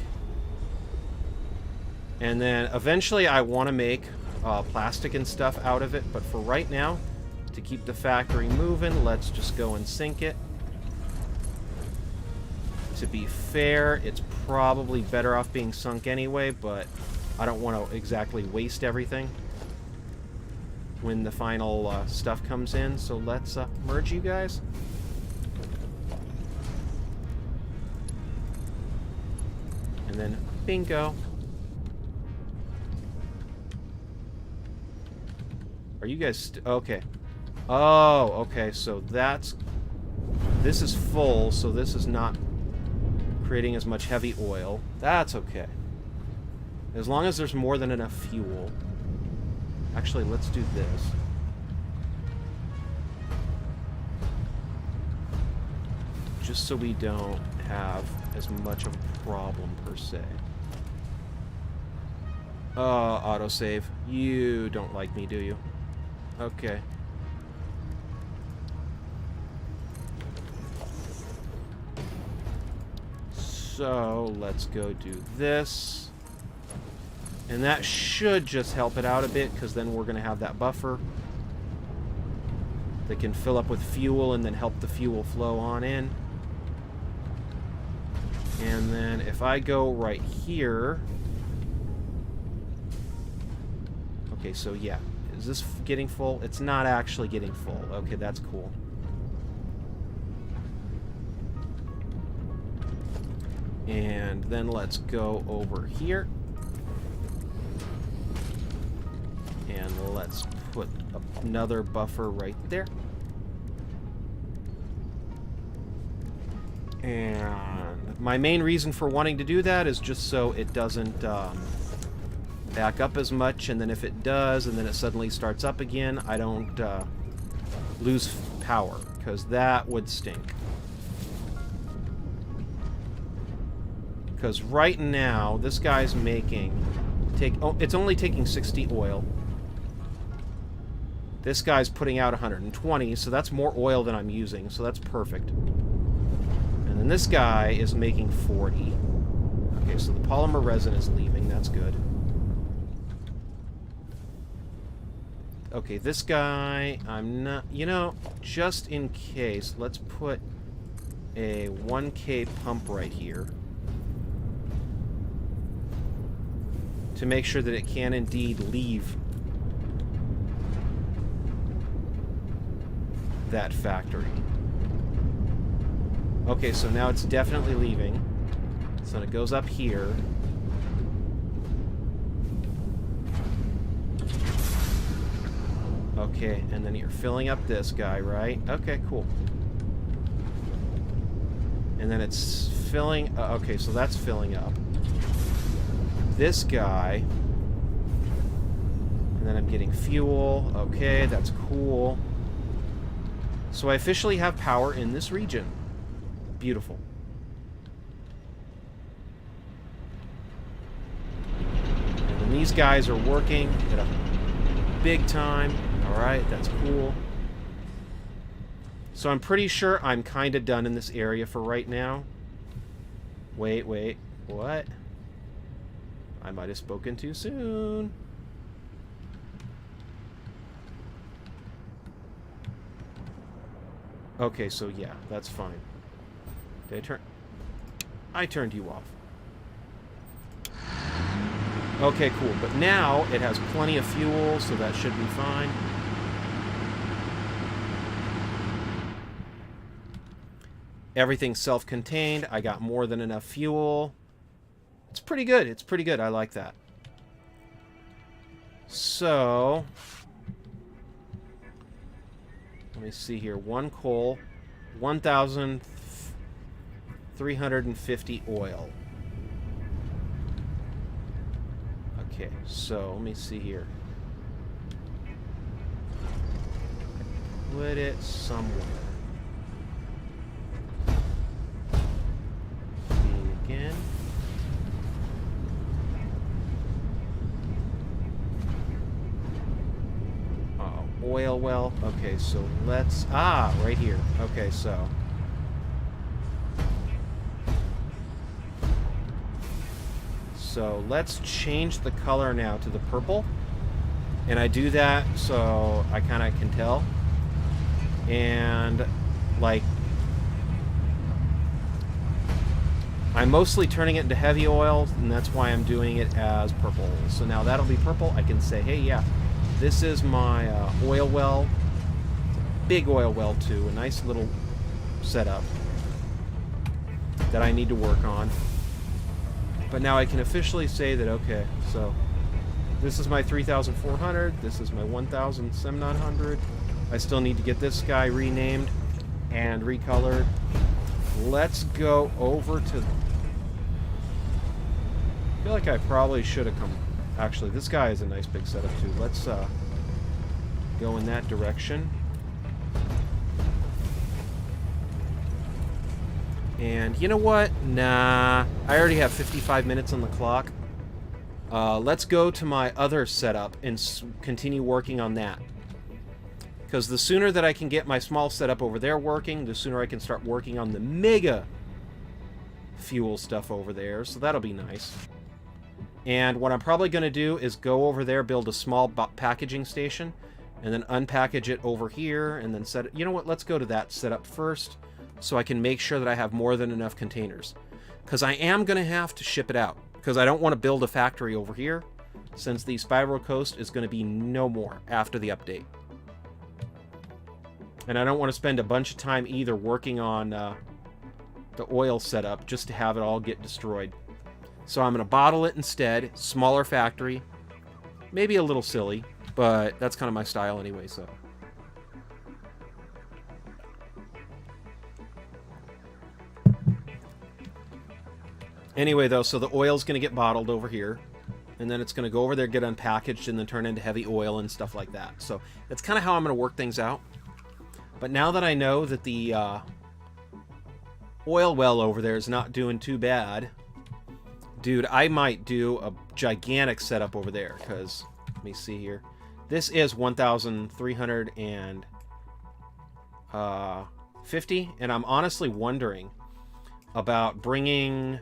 And then eventually I want to make plastic and stuff out of it. But for right now, to keep the factory moving, let's just go and sink it. To be fair, it's probably better off being sunk anyway, but I don't want to exactly waste everything. when the final stuff comes in. So let's merge you guys. And then bingo. Are you guys okay? Oh, okay. So this is full, so this is not creating as much heavy oil. That's okay. As long as there's more than enough fuel. Actually, let's do this. Just so we don't have as much of a problem, per se. Autosave. You don't like me, do you? Okay. So, let's go do this. And that should just help it out a bit, because then we're going to have that buffer that can fill up with fuel and then help the fuel flow on in. And then if I go right here... Okay, so yeah. Is this getting full? It's not actually getting full. Okay, that's cool. And then let's go over here. And let's put another buffer right there. And my main reason for wanting to do that is just so it doesn't back up as much, and then if it does, and then it suddenly starts up again, I don't lose power, because that would stink. Because right now, this guy's it's only taking 60 oil. This guy's putting out 120, so that's more oil than I'm using, so that's perfect. And then this guy is making 40. Okay, so the polymer resin is leaving, that's good. Okay, this guy, I'm not... You know, just in case, let's put a 1K pump right here. To make sure that it can indeed leave that factory. Okay, so now it's definitely leaving. So it goes up here. Okay, and then you're filling up this guy, right? Okay, cool. And then it's filling... okay, so that's filling up. This guy... And then I'm getting fuel. Okay, that's cool. So I officially have power in this region. Beautiful. And then these guys are working at a big time. Alright, that's cool. So I'm pretty sure I'm kind of done in this area for right now. Wait, what? I might have spoken too soon. Okay, so yeah, that's fine. Did I turned you off. Okay, cool. But now it has plenty of fuel, so that should be fine. Everything's self-contained. I got more than enough fuel. It's pretty good. It's pretty good. I like that. So... let me see here. One coal. 1,350 oil. Okay, so let me see here. Put it somewhere. Again. Oil well. Okay, so let's... ah, right here. Okay, so... so let's change the color now to the purple. And I do that so I kind of can tell. And, like... I'm mostly turning it into heavy oil, and that's why I'm doing it as purple. So now that'll be purple. I can say, hey, yeah, This is my oil well. It's a big oil well, too. A nice little setup that I need to work on. But now I can officially say that, okay, so this is my 3,400. This is my 1,700. I still need to get this guy renamed and recolored. Let's go over to... I feel like I probably should have come... Actually, this guy is a nice big setup, too. Let's go in that direction. And you know what? Nah. I already have 55 minutes on the clock. Let's go to my other setup and continue working on that. Because the sooner that I can get my small setup over there working, the sooner I can start working on the mega fuel stuff over there. So that'll be nice. And what I'm probably going to do is go over there, build a small packaging station, and then unpackage it over here, and then set it... You know what? Let's go to that setup first, so I can make sure that I have more than enough containers. Because I am going to have to ship it out. Because I don't want to build a factory over here, since the Spiral Coast is going to be no more after the update. And I don't want to spend a bunch of time either working on the oil setup just to have it all get destroyed. So I'm going to bottle it instead. Smaller factory. Maybe a little silly, but that's kind of my style anyway, so... Anyway, though, so the oil's going to get bottled over here. And then it's going to go over there, get unpackaged, and then turn into heavy oil and stuff like that. So that's kind of how I'm going to work things out. But now that I know that the oil well over there is not doing too bad, dude, I might do a gigantic setup over there. Because, let me see here. This is 1,350. And I'm honestly wondering about bringing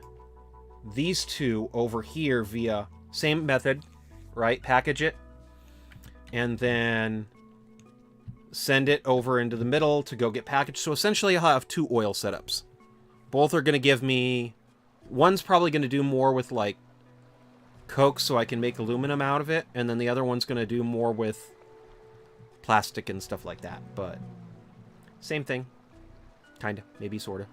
these two over here via same method, right? Package it. And then send it over into the middle to go get packaged. So essentially I'll have two oil setups. Both are going to give me... One's probably going to do more with, like, coke so I can make aluminum out of it. And then the other one's going to do more with plastic and stuff like that. But same thing. Kinda. Maybe sorta.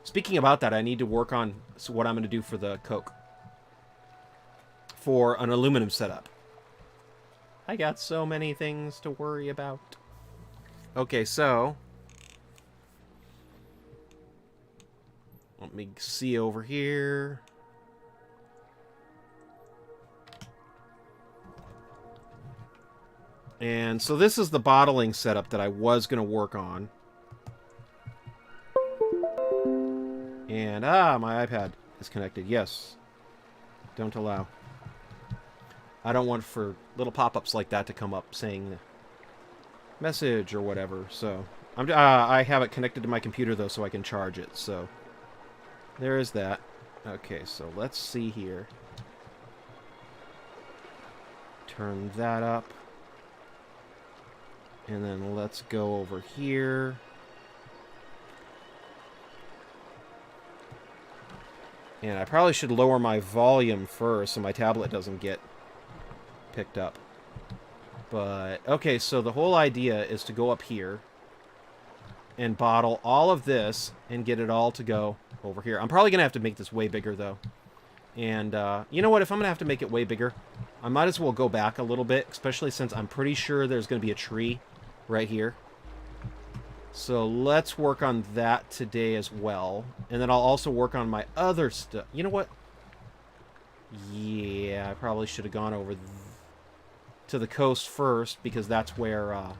Speaking about that, I need to work on what I'm going to do for the coke. For an aluminum setup. I got so many things to worry about. Okay, so... Let me see over here. And so this is the bottling setup that I was going to work on. And, my iPad is connected. Yes. Don't allow. I don't want for little pop-ups like that to come up saying message or whatever. So I have it connected to my computer, though, so I can charge it. So there is that. Okay, so let's see here. Turn that up. And then let's go over here. And I probably should lower my volume first so my tablet doesn't get picked up. But, okay, so the whole idea is to go up here and bottle all of this and get it all to go over here. I'm probably going to have to make this way bigger, though. And, you know what? If I'm going to have to make it way bigger, I might as well go back a little bit, especially since I'm pretty sure there's going to be a tree right here. So let's work on that today as well. And then I'll also work on my other stuff. You know what? Yeah, I probably should have gone over to the coast first, because that's where I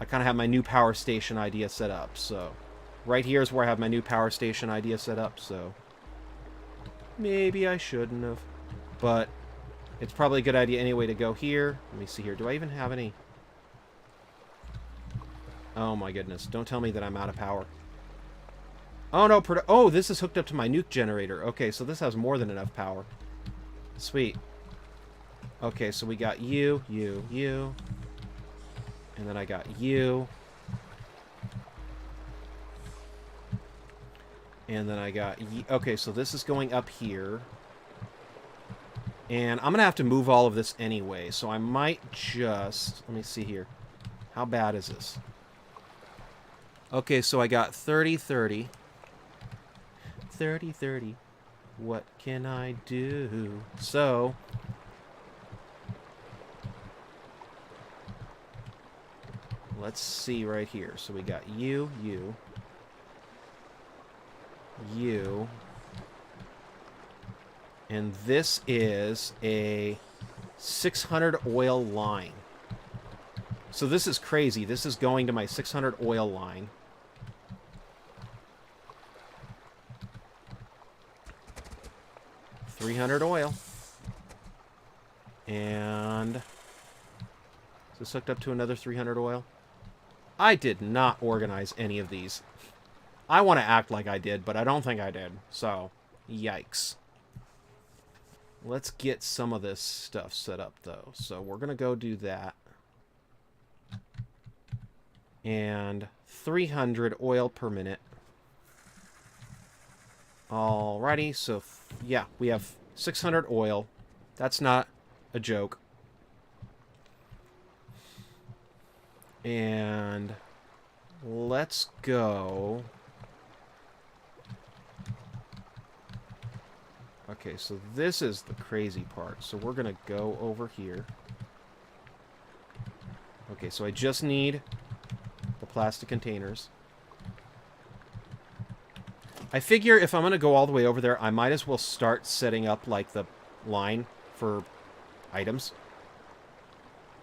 kind of have my new power station idea set up. So right here is where I have my new power station idea set up. So maybe I shouldn't have. But it's probably a good idea anyway to go here. Let me see here. Do I even have any... Oh my goodness. Don't tell me that I'm out of power. Oh no, oh, this is hooked up to my nuke generator. Okay, so this has more than enough power. Sweet. Okay, so we got you. And then I got you. And then I got you. Okay, so this is going up here. And I'm going to have to move all of this anyway, so I might just... Let me see here. How bad is this? Okay, so I got 30, 30. 30, 30. What can I do? So... let's see right here. So we got you, you, you. And this is a 600 oil line. So this is crazy. This is going to my 600 oil line. $300 oil. And is this hooked up to another 300 oil? I did not organize any of these. I want to act like I did, but I don't think I did. So, yikes. Let's get some of this stuff set up, though. So we're going to go do that. And 300 oil per minute. Alrighty, so yeah, we have 600 oil. That's not a joke. And let's go. Okay, so this is the crazy part. So we're going to go over here. Okay, so I just need the plastic containers. I figure if I'm going to go all the way over there, I might as well start setting up, like, the line for items.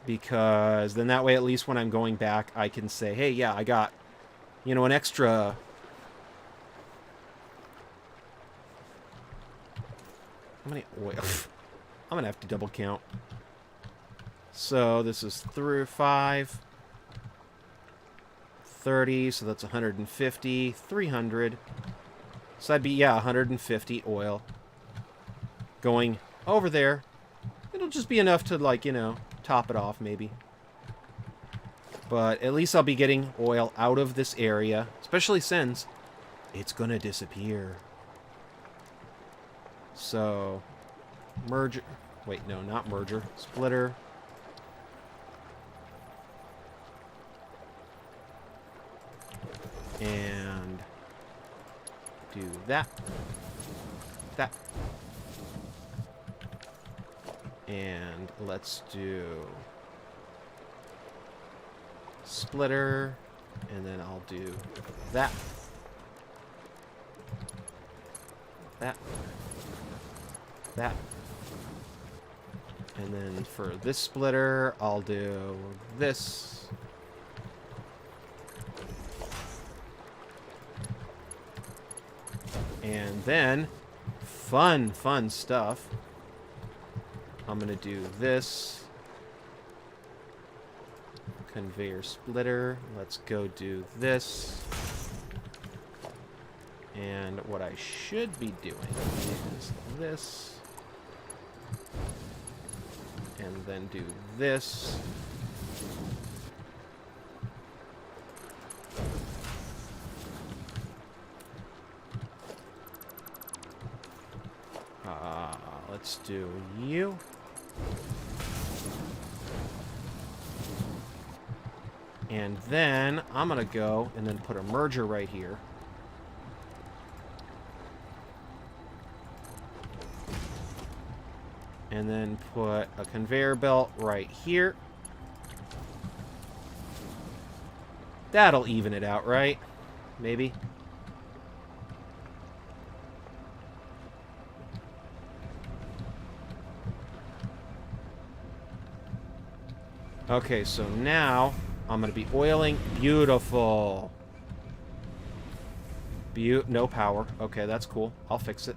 Because then that way, at least when I'm going back, I can say, hey, yeah, I got, you know, an extra... How many oil? I'm going to have to double count. So this is 5, 30, so that's 150, 300. So that'd be, yeah, 150 oil going over there. It'll just be enough to, like, you know, top it off, maybe. But at least I'll be getting oil out of this area, especially since it's going to disappear. So, merger. Wait, no, not merger. Splitter. And do that. That. And let's do splitter. And then I'll do that. That. That. And then for this splitter, I'll do this. And then, fun stuff. I'm going to do this. Conveyor splitter. Let's go do this. And what I should be doing is this. And then do this. Let's do you. And then I'm going to go and then put a merger right here. And then put a conveyor belt right here. That'll even it out, right? Maybe. Okay, so now I'm going to be oiling. Beautiful. No power. Okay, that's cool. I'll fix it.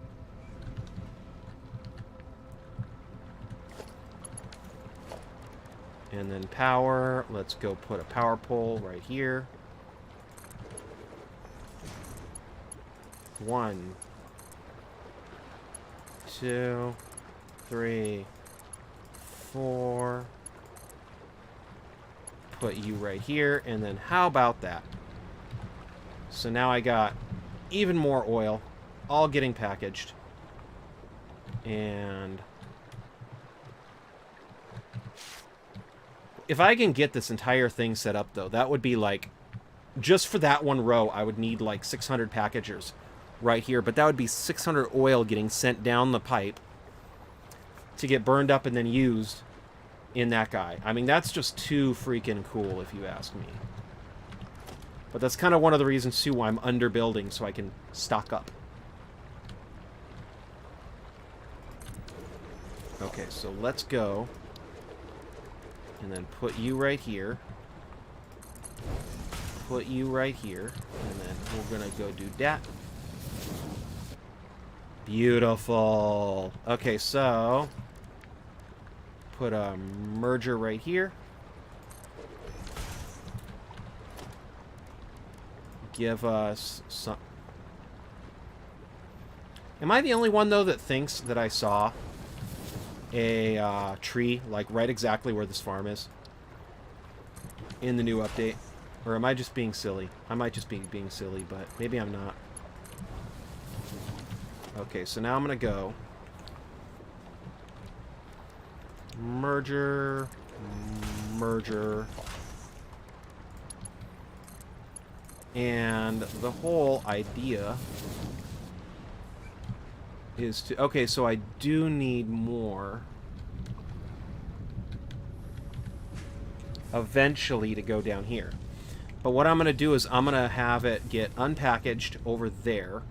And then power. Let's go put a power pole right here. 1, 2, 3, 4. Put you right here, and then how about that? So now I got even more oil, all getting packaged. And If I can get this entire thing set up, though, that would be like... Just for that one row, I would need like 600 packagers right here. But that would be 600 oil getting sent down the pipe to get burned up and then used in that guy. I mean, that's just too freaking cool, if you ask me. But that's kind of one of the reasons, too, why I'm underbuilding, so I can stock up. Okay, so let's go. And then put you right here. Put you right here. And then we're going to go do that. Beautiful. Okay, so... Put a merger right here. Give us some... Am I the only one, though, that thinks that I saw a tree, like, right exactly where this farm is? In the new update? Or am I just being silly? I might just be being silly, but maybe I'm not. Okay, so now I'm going to go... Merger... Merger... And the whole idea is to... Okay, so I do need more eventually to go down here. But what I'm going to do is I'm going to have it get unpackaged over there.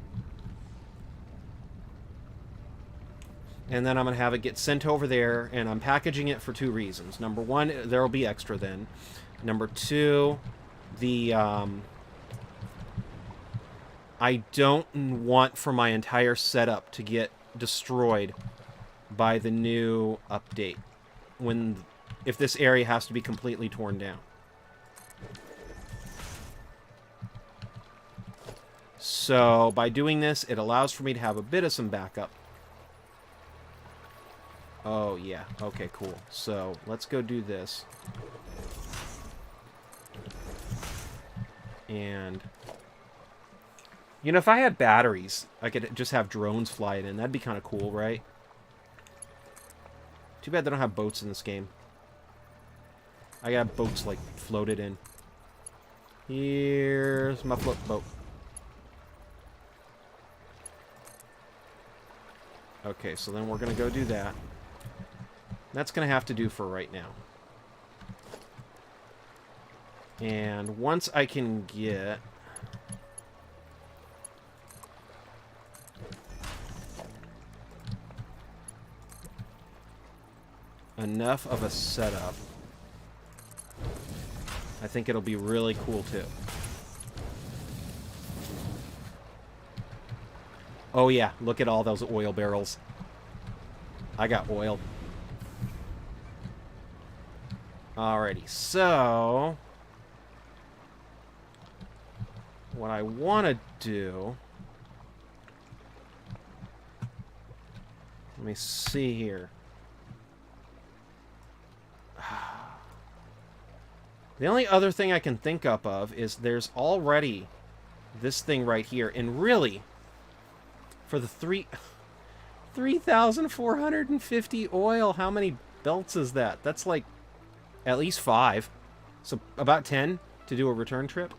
And then I'm going to have it get sent over there, and I'm packaging it for two reasons. Number one, there will be extra then. Number two, the... I don't want for my entire setup to get destroyed by the new update if this area has to be completely torn down. So by doing this, it allows for me to have a bit of some backup. Oh yeah, okay, cool. So let's go do this. And... You know, if I had batteries, I could just have drones fly it in. That'd be kind of cool, right? Too bad they don't have boats in this game. I got boats, like, floated in. Here's my float boat. Okay, so then we're going to go do that. That's going to have to do for right now. And once I can get... enough of a setup, I think it'll be really cool too. Oh yeah, look at all those oil barrels. I got oil. Alrighty, so what I want to do, let me see here. The only other thing I can think up of is there's already this thing right here. And really, for the 3,450 oil, how many belts is that? That's like at least 5. So about 10 to do a return trip.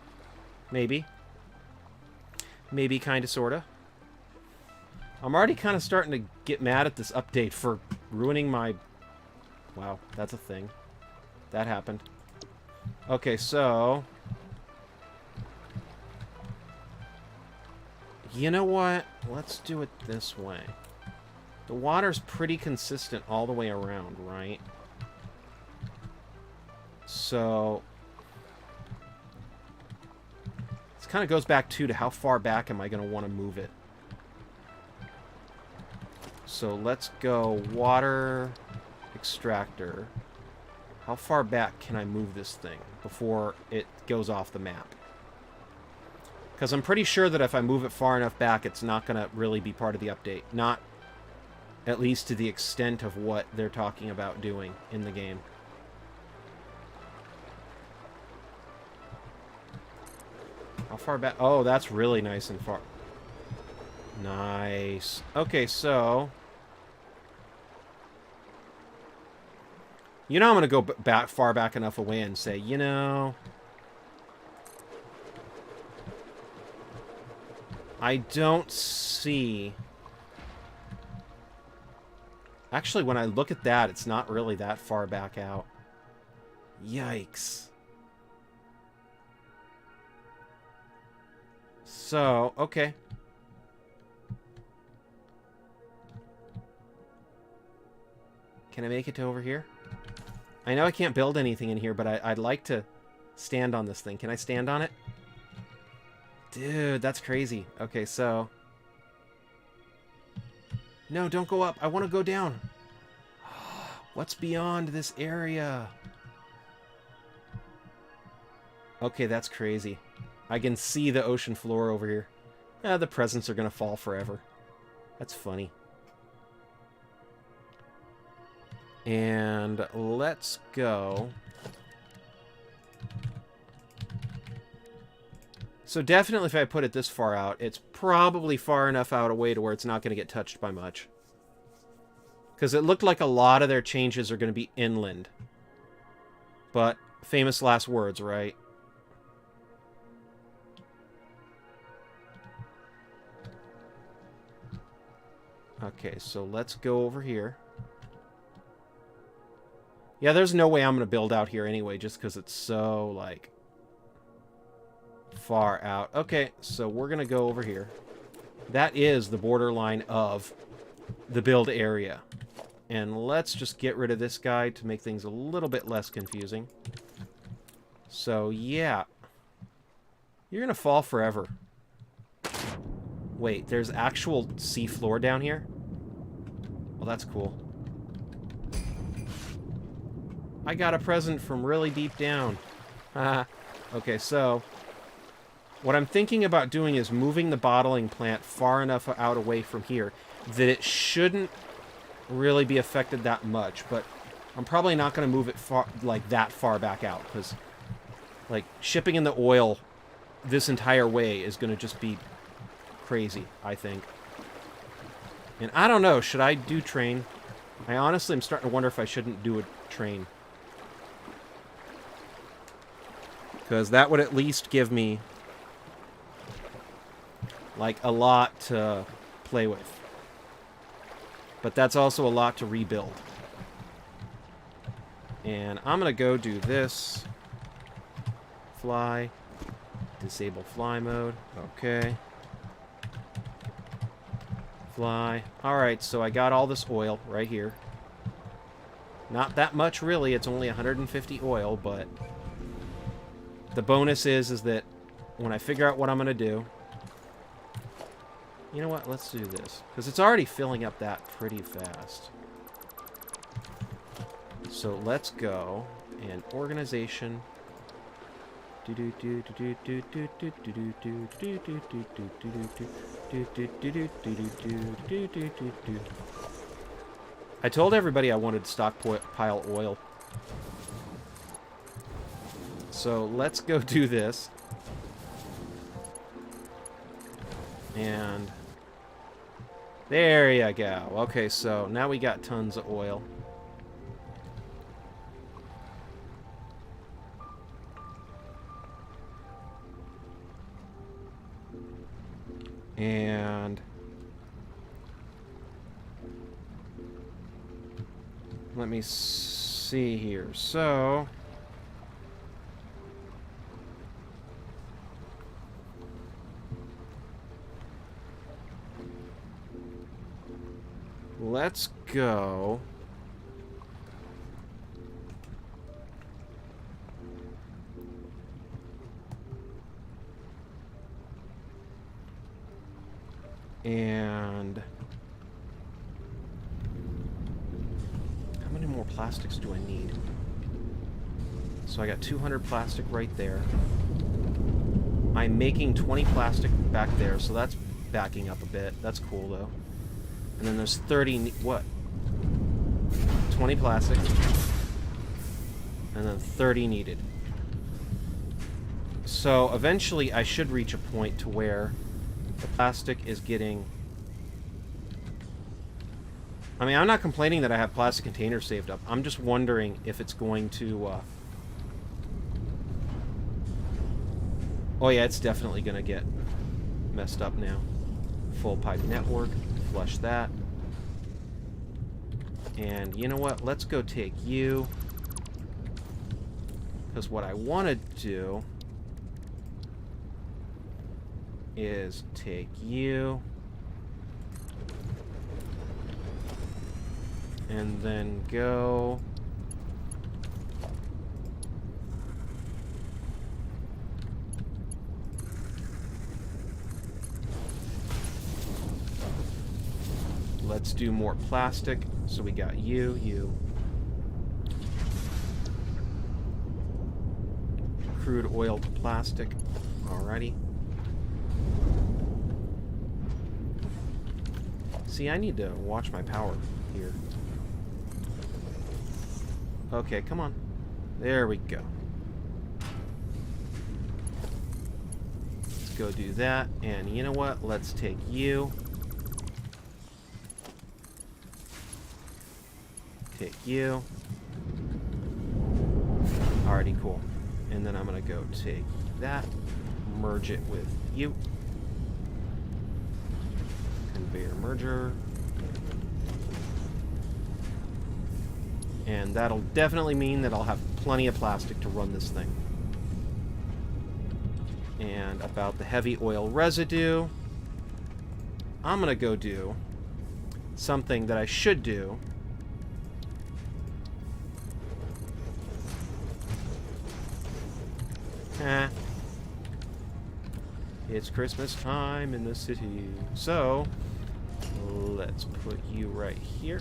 Maybe. Maybe, kind of, sort of. I'm already kind of starting to get mad at this update for ruining my... Wow, that's a thing. That happened. Okay, so... You know what? Let's do it this way. The water's pretty consistent all the way around, right? So... This kind of goes back, too, to how far back am I going to want to move it. So let's go water extractor. How far back can I move this thing before it goes off the map? Because I'm pretty sure that if I move it far enough back, it's not going to really be part of the update. Not at least to the extent of what they're talking about doing in the game. How far back? Oh, that's really nice and far. Nice. Okay, so... You know I'm going to go back far back enough away and say, you know, I don't see... Actually, when I look at that, it's not really that far back out. Yikes. So, okay. Can I make it to over here? I know I can't build anything in here, but I'd like to stand on this thing. Can I stand on it? Dude, that's crazy. Okay, so... No, don't go up. I want to go down. What's beyond this area? Okay, that's crazy. I can see the ocean floor over here. The presents are going to fall forever. That's funny. And let's go. So definitely if I put it this far out, it's probably far enough out away to where it's not going to get touched by much. Because it looked like a lot of their changes are going to be inland. But famous last words, right? Okay, so let's go over here. Yeah, there's no way I'm going to build out here anyway, just because it's so, like, far out. Okay, so we're going to go over here. That is the borderline of the build area. And let's just get rid of this guy to make things a little bit less confusing. So, yeah. You're going to fall forever. Wait, there's actual sea floor down here? Well, that's cool. I got a present from really deep down. Haha. Okay, so... what I'm thinking about doing is moving the bottling plant far enough out away from here that it shouldn't really be affected that much, but I'm probably not going to move it far, like that far back out, because like shipping in the oil this entire way is going to just be crazy, I think. And I don't know, should I do train? I honestly am starting to wonder if I shouldn't do a train. Because that would at least give me like a lot to play with. But that's also a lot to rebuild. And I'm going to go do this. Fly. Disable fly mode. Okay. Fly. Alright, so I got all this oil right here. Not that much, really. It's only 150 oil, but... the bonus is that when I figure out what I'm going to do... You know what? Let's do this. Because it's already filling up that pretty fast. So let's go. And organization. I told everybody I wanted to stockpile oil. So let's go do this. And there you go. Okay, so now we got tons of oil. And let me see here. So let's go. And how many more plastics do I need? So I got 200 plastic right there. I'm making 20 plastic back there, so that's backing up a bit. That's cool, though. And then there's 30... what? 20 plastic. And then 30 needed. So eventually I should reach a point to where the plastic is getting... I mean, I'm not complaining that I have plastic containers saved up. I'm just wondering if it's going to... Oh yeah, it's definitely going to get messed up now. Full pipe network. Flush that. And you know what? Let's go take you. Because what I want to do is take you. And then go... Let's do more plastic. So we got you. Crude oil to plastic. Alrighty. See, I need to watch my power here. Okay, come on. There we go. Let's go do that. And you know what? Let's take you. Take you. Alrighty, cool. And then I'm going to go take that. Merge it with you. Conveyor merger. And that'll definitely mean that I'll have plenty of plastic to run this thing. And about the heavy oil residue, I'm going to go do something that I should do. It's Christmas time in the city. So, let's put you right here.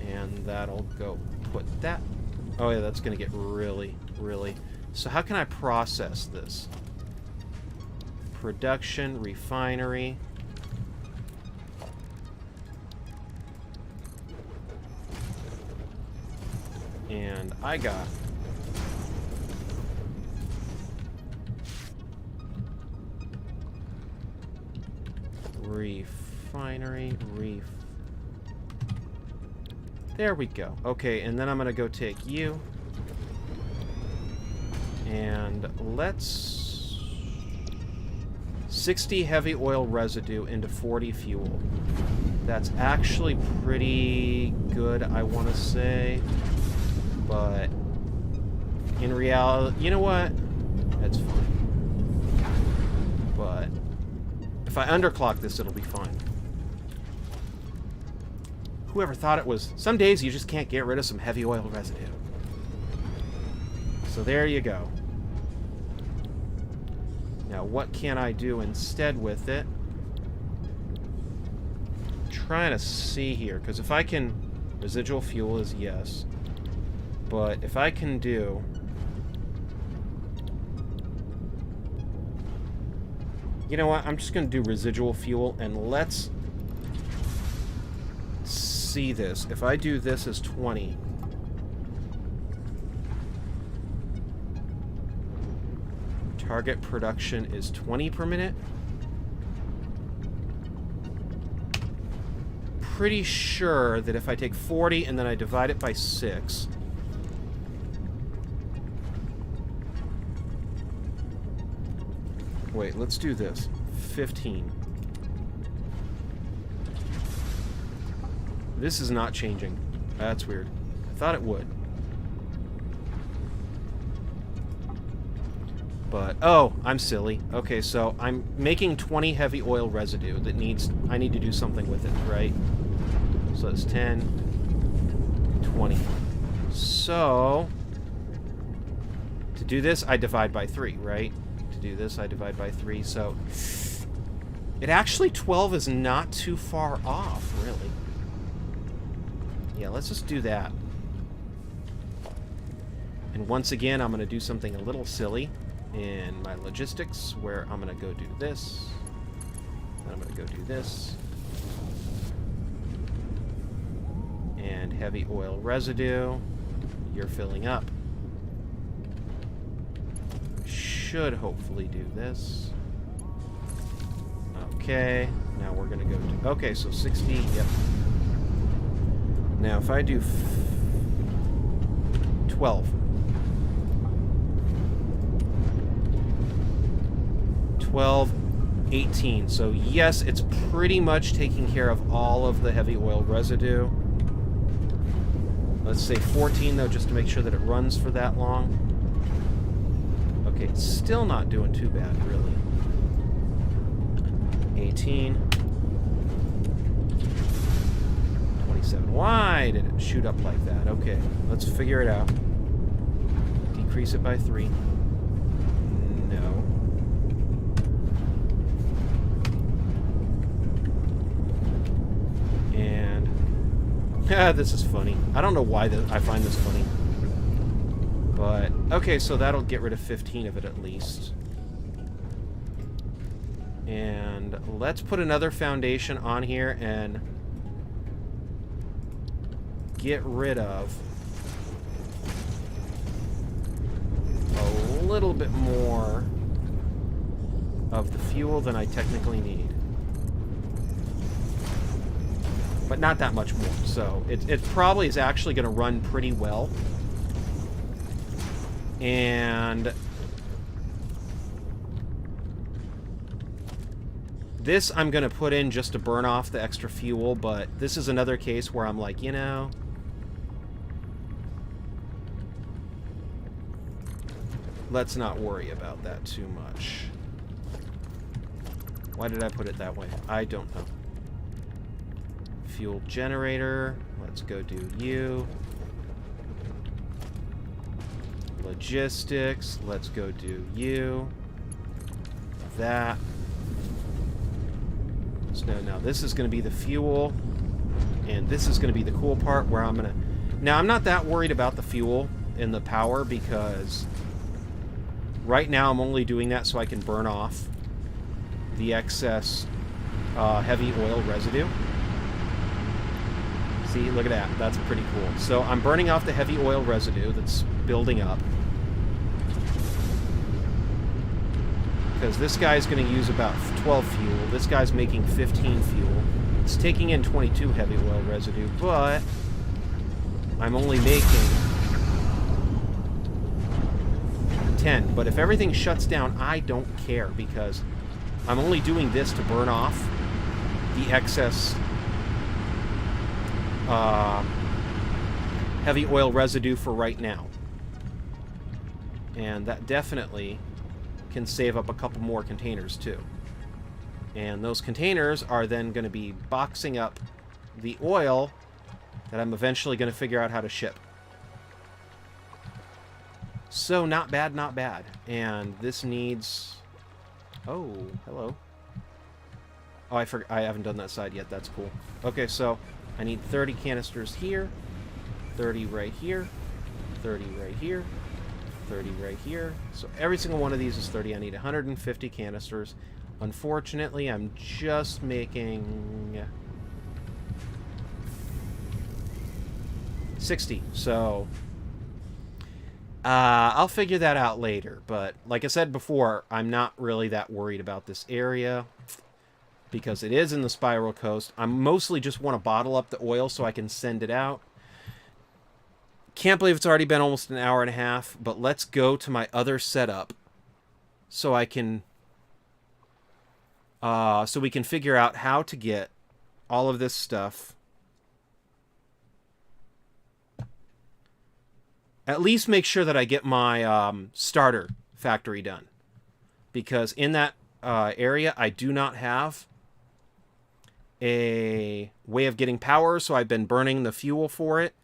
And that'll go put that. Oh yeah, that's going to get really... So how can I process this? Production, refinery... And I got refinery, There we go. Okay, and then I'm going to go take you. And let's... 60 heavy oil residue into 40 fuel. That's actually pretty good, I want to say. But in reality, you know what? That's fine. But if I underclock this, it'll be fine. Whoever thought it was... Some days you just can't get rid of some heavy oil residue. So there you go. Now, what can I do instead with it? I'm trying to see here, because if I can... Residual fuel is yes. But if I can do... You know what? I'm just going to do residual fuel, and let's see this. If I do this as 20... Target production is 20 per minute. Pretty sure that if I take 40 and then I divide it by 6... Wait, let's do this. 15. This is not changing. That's weird. I thought it would. But, oh, I'm silly. Okay, so I'm making 20 heavy oil residue that needs... I need to do something with it, right? So it's 10, 20. So, to do this, I divide by 3, right? To do this, I divide by 3, so... It actually, 12 is not too far off, really. Yeah, let's just do that. And once again, I'm going to do something a little silly in my logistics, where I'm going to go do this, and I'm going to go do this, and heavy oil residue, you're filling up, should hopefully do this. Okay, now we're gonna go to... Okay, so 60, yep. Now if I do 12. 12, 18. So yes, it's pretty much taking care of all of the heavy oil residue. Let's say 14 though, just to make sure that it runs for that long. Okay, it's still not doing too bad, really. 18. 27. Why did it shoot up like that? Okay, let's figure it out. Decrease it by 3. No. And... this is funny. I don't know why I find this funny. But, okay, so that'll get rid of 15 of it at least. And let's put another foundation on here and get rid of a little bit more of the fuel than I technically need. But not that much more. So it probably is actually going to run pretty well. And this I'm going to put in just to burn off the extra fuel, but this is another case where I'm like, you know, let's not worry about that too much. Why did I put it that way? I don't know. Fuel generator. Let's go do you. Logistics. Let's go do you. That. So now this is going to be the fuel. And this is going to be the cool part where I'm going to... Now, I'm not that worried about the fuel and the power because right now I'm only doing that so I can burn off the excess heavy oil residue. See, look at that. That's pretty cool. So I'm burning off the heavy oil residue that's building up. Because this guy's going to use about 12 fuel. This guy's making 15 fuel. It's taking in 22 heavy oil residue, but I'm only making 10. But if everything shuts down, I don't care because I'm only doing this to burn off the excess heavy oil residue for right now. And that definitely can save up a couple more containers too. And those containers are then going to be boxing up the oil that I'm eventually going to figure out how to ship. So not bad, not bad. And this needs... Oh, hello. Oh, I haven't done that side yet. That's cool. Okay, so I need 30 canisters here, 30 right here, 30 right here, 30 right here. So every single one of these is 30. I need 150 canisters. Unfortunately, I'm just making 60. So I'll figure that out later. But like I said before, I'm not really that worried about this area because it is in the Spiral Coast. I mostly just want to bottle up the oil so I can send it out. Can't believe it's already been almost an hour and a half, but let's go to my other setup so I can so we can figure out how to get all of this stuff. At least make sure that I get my starter factory done. Because in that area, I do not have a way of getting power, so I've been burning the fuel for it.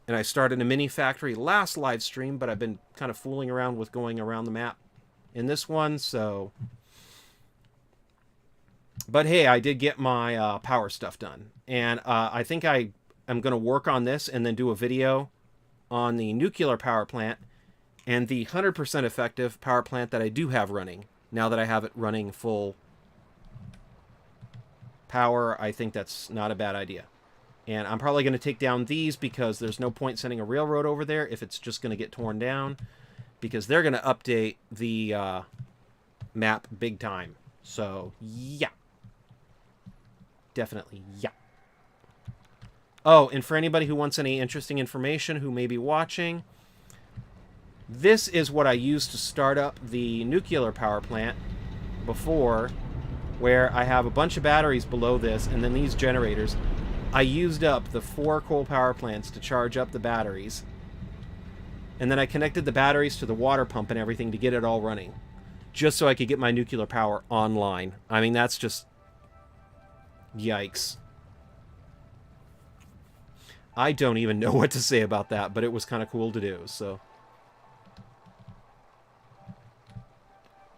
And I started a mini factory last live stream, but I've been kind of fooling around with going around the map in this one, so... But hey, I did get my power stuff done. And I think I am going to work on this and then do a video on the nuclear power plant and the 100% effective power plant that I do have running. Now that I have it running full power, I think that's not a bad idea. And I'm probably going to take down these because there's no point sending a railroad over there if it's just going to get torn down. Because they're going to update the map big time. So, yeah. Definitely, yeah. Oh, and for anybody who wants any interesting information who may be watching, this is what I used to start up the nuclear power plant before, where I have a bunch of batteries below this, and then these generators. I used up the 4 coal power plants to charge up the batteries, and then I connected the batteries to the water pump and everything to get it all running, just so I could get my nuclear power online. I mean, that's just... yikes. I don't even know what to say about that, but it was kind of cool to do, so...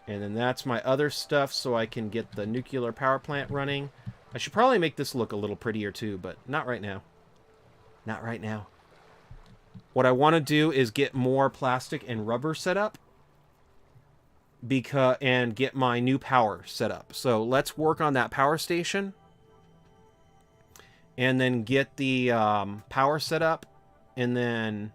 And then that's my other stuff, so I can get the nuclear power plant running. I should probably make this look a little prettier too, but not right now. Not right now. What I want to do is get more plastic and rubber set up, and get my new power set up. So let's work on that power station, and then get the power set up, and then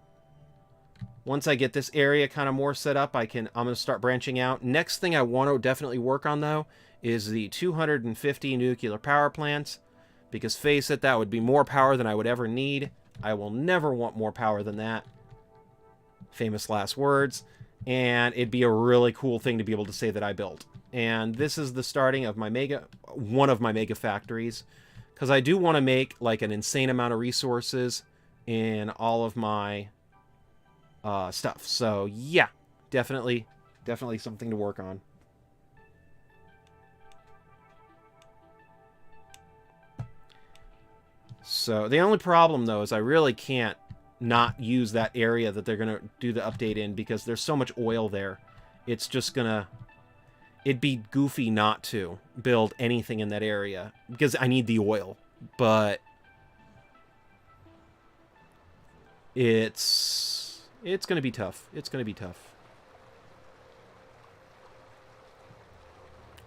once I get this area kind of more set up, I'm going to start branching out. Next thing I want to definitely work on, though, is the 250 nuclear power plants. Because, face it, that would be more power than I would ever need. I will never want more power than that. Famous last words. And it'd be a really cool thing to be able to say that I built. And this is the starting of my one of my mega factories. Because I do want to make, like, an insane amount of resources in all of my... stuff. So, yeah, definitely something to work on. So, the only problem, though, is I really can't not use that area that they're going to do the update in, because there's so much oil there. It's just going to... it'd be goofy not to build anything in that area, because I need the oil. But... it's going to be tough. It's going to be tough.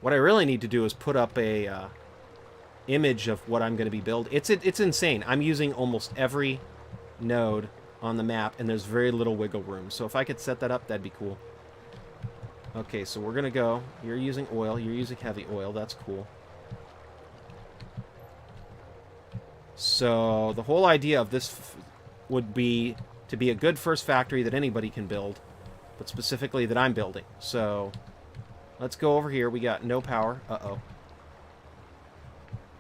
What I really need to do is put up a image of what I'm going to be building. It's insane. I'm using almost every node on the map, and there's very little wiggle room. So if I could set that up, that'd be cool. Okay, so we're going to go. You're using oil. You're using heavy oil. That's cool. So the whole idea of this would be to be a good first factory that anybody can build, but specifically that I'm building. So, let's go over here. We got no power. Uh-oh.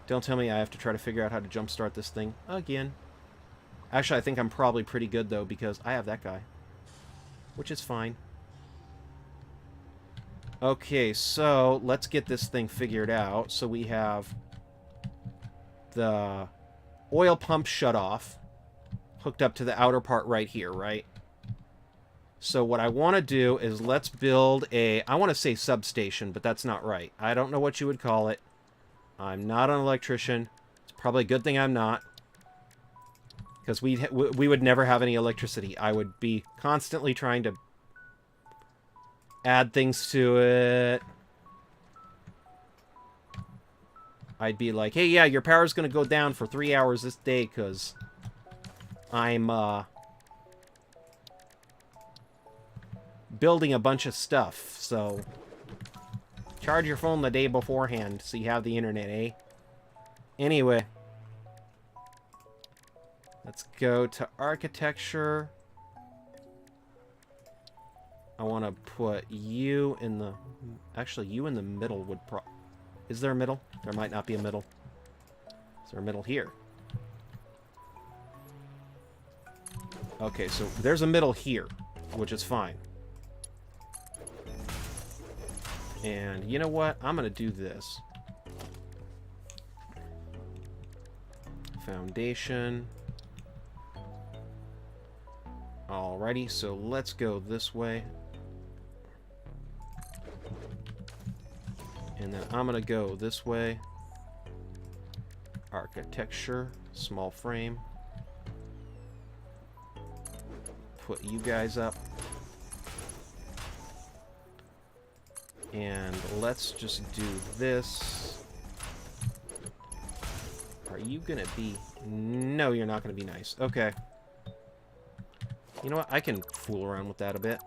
Don't tell me I have to try to figure out how to jumpstart this thing again. Actually, I think I'm probably pretty good, though, because I have that guy, which is fine. Okay, so let's get this thing figured out. So we have the oil pump shut off, hooked up to the outer part right here, right? So what I want to do is let's build a... I want to say substation, but that's not right. I don't know what you would call it. I'm not an electrician. It's probably a good thing I'm not, because we would never have any electricity. I would be constantly trying to add things to it. I'd be like, hey, yeah, your power's going to go down for 3 hours this day, because... I'm, building a bunch of stuff, so... charge your phone the day beforehand so you have the internet, eh? Anyway. Let's go to architecture. I want to put you in the... actually, you in the middle would Is there a middle? There might not be a middle. Is there a middle here? Okay, so there's a middle here, which is fine. And you know what? I'm going to do this. Foundation. Alrighty, so let's go this way. And then I'm going to go this way. Architecture, small frame. Put you guys up. And let's just do this. Are you gonna be... No, you're not gonna be nice. Okay. You know what? I can fool around with that a bit.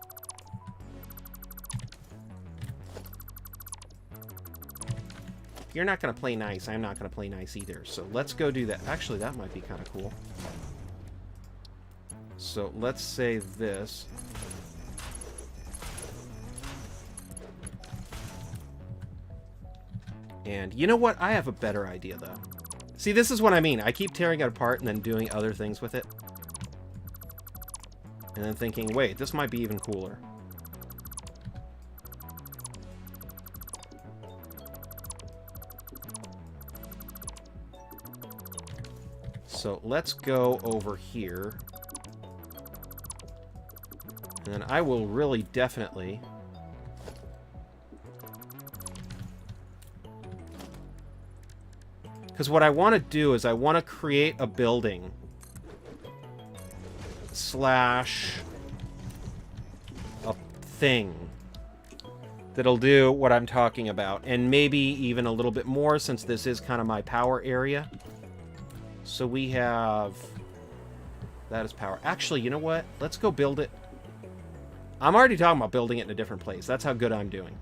you're not going to play nice, I'm not going to play nice either. So let's go do that. Actually, that might be kind of cool. So let's say this. And you know what? I have a better idea, though. See, this is what I mean. I keep tearing it apart and then doing other things with it. And then thinking, wait, this might be even cooler. So let's go over here. And then I will really definitely... Because what I want to do is I want to create a building slash a thing that'll do what I'm talking about. And maybe even a little bit more, since this is kind of my power area. So we have... That is power. Actually, you know what? Let's go build it. I'm already talking about building it in a different place. That's how good I'm doing.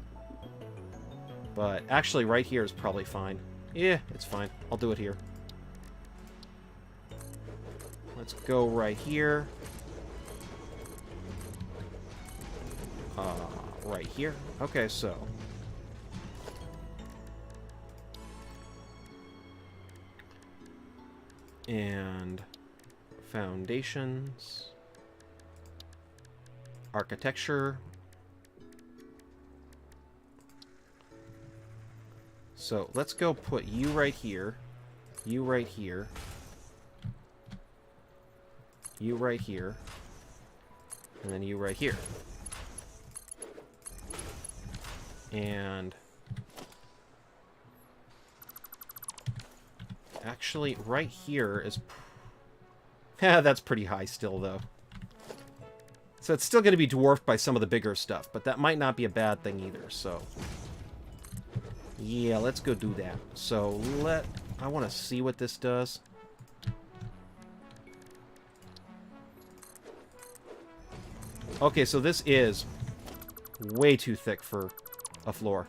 But actually, right here is probably fine. Yeah, it's fine. I'll do it here. Let's go right here. Right here. Okay, so... And... Foundations... Architecture... So, let's go put you right here, you right here, you right here, and then you right here. And... Actually, right here is... That's pretty high still, though. So it's still going to be dwarfed by some of the bigger stuff, but that might not be a bad thing either, so... Yeah, let's go do that. So, I want to see what this does. Okay, so this is way too thick for a floor.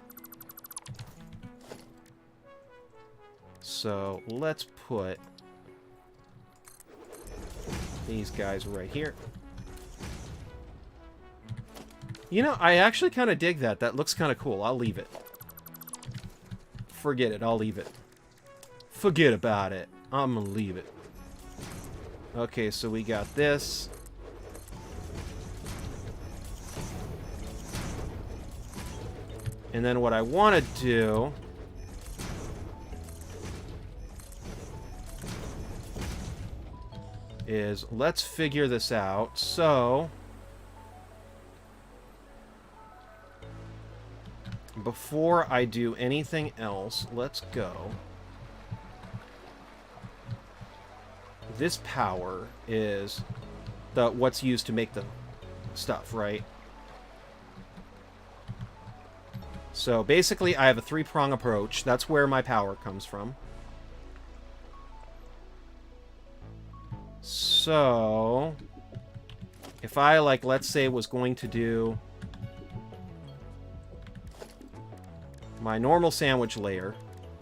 So, let's put these guys right here. You know, I actually kind of dig that. That looks kind of cool. I'll leave it. Forget it. I'll leave it. Forget about it. I'm gonna leave it. Okay, so we got this. And then what I want to do... is let's figure this out. So... before I do anything else, let's go. This power is what's used to make the stuff, right? So basically, I have a three-prong approach. That's where my power comes from. So, if I, like, let's say was going to do my normal sandwich layer,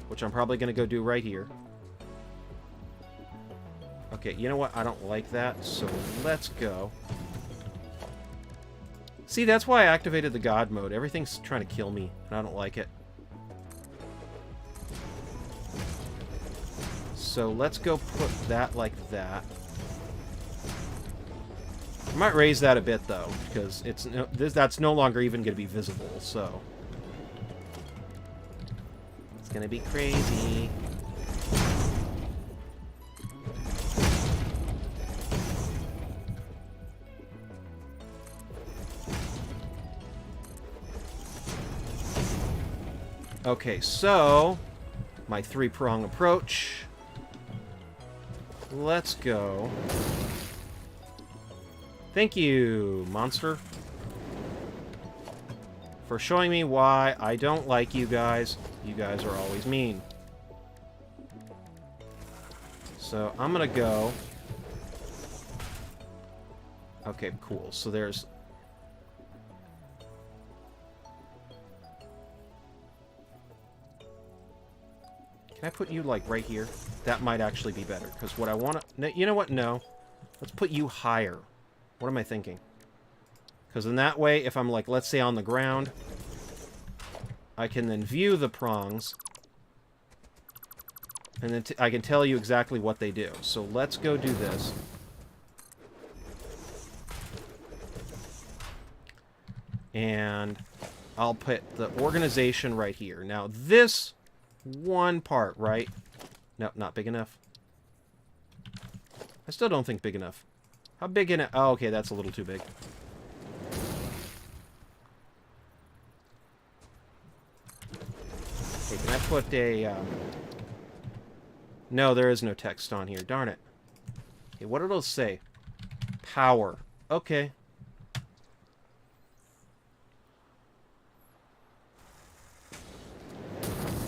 which I'm probably going to go do right here. Okay, you know what? I don't like that, so let's go. See, that's why I activated the God mode. Everything's trying to kill me, and I don't like it. So let's go put that like that. I might raise that a bit, though, because that's no longer even going to be visible, so... gonna be crazy. Okay, so my three-prong approach. Let's go. Thank you, monster, for showing me why I don't like you guys. You guys are always mean. So, I'm gonna go... Okay, cool. So there's... Can I put you, like, right here? That might actually be better, because what I want to... You know what? No. Let's put you higher. What am I thinking? Because in that way, if I'm, like, let's say on the ground, I can then view the prongs, and then I can tell you exactly what they do. So let's go do this. And I'll put the organization right here. Now, this one part, right? No, not big enough. I still don't think big enough. How big in it? Oh, okay, that's a little too big. Hey, can I put a... No, there is no text on here. Darn it. Okay, what did it say? Power. Okay.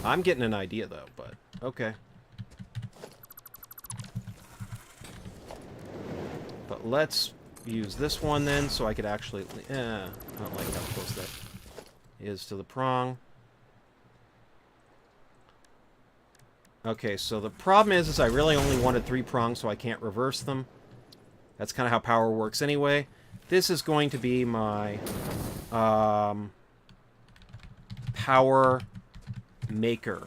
I'm getting an idea, though, but... Okay. But let's use this one, then, so I could actually... I don't like how close that is to the prong. Okay, so the problem is I really only wanted 3 prongs, so I can't reverse them. That's kind of how power works anyway. This is going to be my power maker.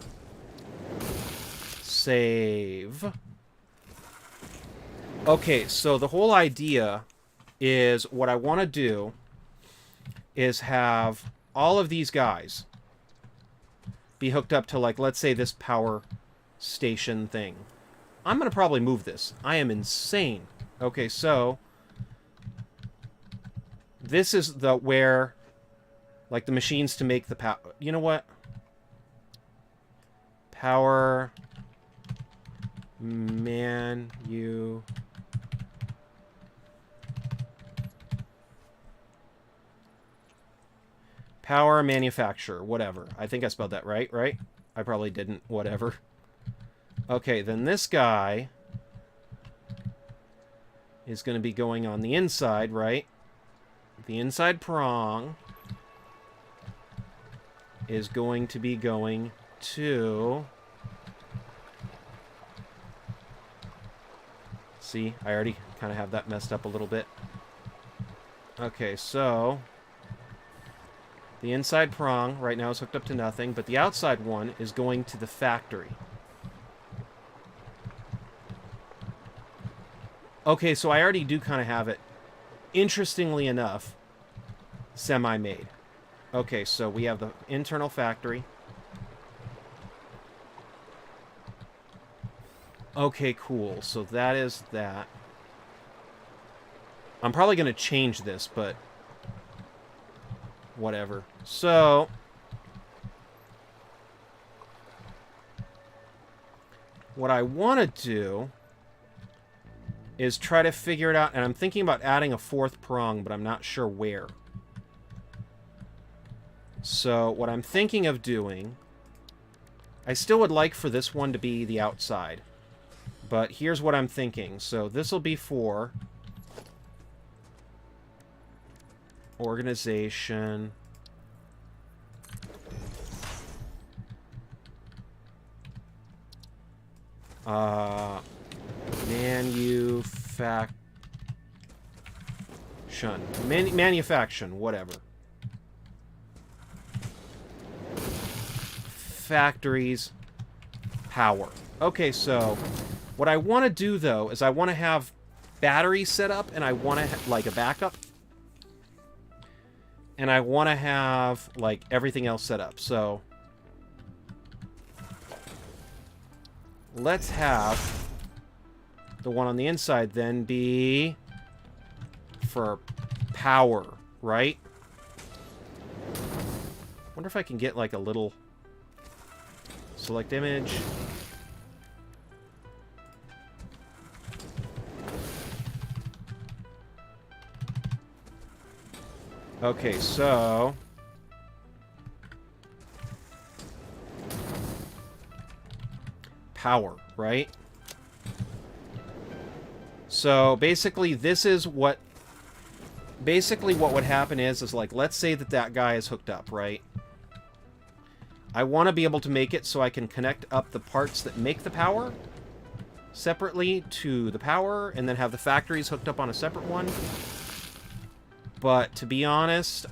Save. Okay, so the whole idea is what I want to do is have all of these guys be hooked up to, like, let's say this power station thing. I'm going to probably move this. I am insane. Okay, so this is the where, like, the machines to make the power... You know what? Power Power manufacturer, whatever. I think I spelled that right? I probably didn't, whatever. Okay, then this guy is going to be going on the inside, right? The inside prong is going to be going to... See, I already kind of have that messed up a little bit. Okay, so... The inside prong right now is hooked up to nothing, but the outside one is going to the factory. Okay, so I already do kind of have it, interestingly enough, semi-made. Okay, so we have the internal factory. Okay, cool. So that is that. I'm probably going to change this, but whatever. So what I want to do is try to figure it out, and I'm thinking about adding a 4th prong, but I'm not sure where. So what I'm thinking of doing, I still would like for this one to be the outside, but here's what I'm thinking. So this will be for organization. Manufacturing, whatever. Factories, power. Okay, so what I want to do, though, is I want to have batteries set up, and I want to like a backup. And I want to have, like, everything else set up. So let's have the one on the inside then be for power, right? Wonder if I can get, like, a little select image. Okay, so power, right? So basically this is what would happen is like, let's say that guy is hooked up, right? I want to be able to make it so I can connect up the parts that make the power separately to the power, and then have the factories hooked up on a separate one. But to be honest,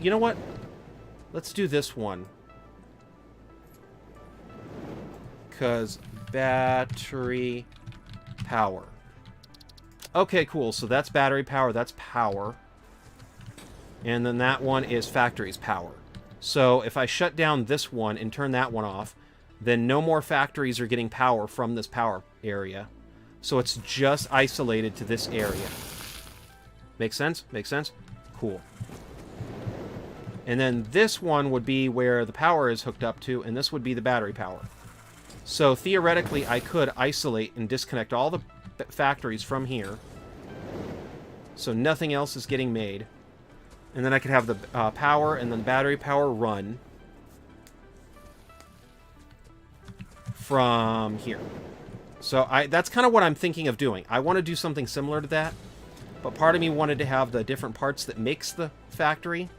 you know what? Let's do this one. Because battery power. Okay, cool. So that's battery power. That's power. And then that one is factories power. So if I shut down this one and turn that one off, then no more factories are getting power from this power area. So it's just isolated to this area. Make sense? Make sense? Cool. And then this one would be where the power is hooked up to, and this would be the battery power. So theoretically, I could isolate and disconnect all the factories from here, so nothing else is getting made. And then I could have the power and then battery power run from here. So that's kind of what I'm thinking of doing. I want to do something similar to that, but part of me wanted to have the different parts that makes the factory,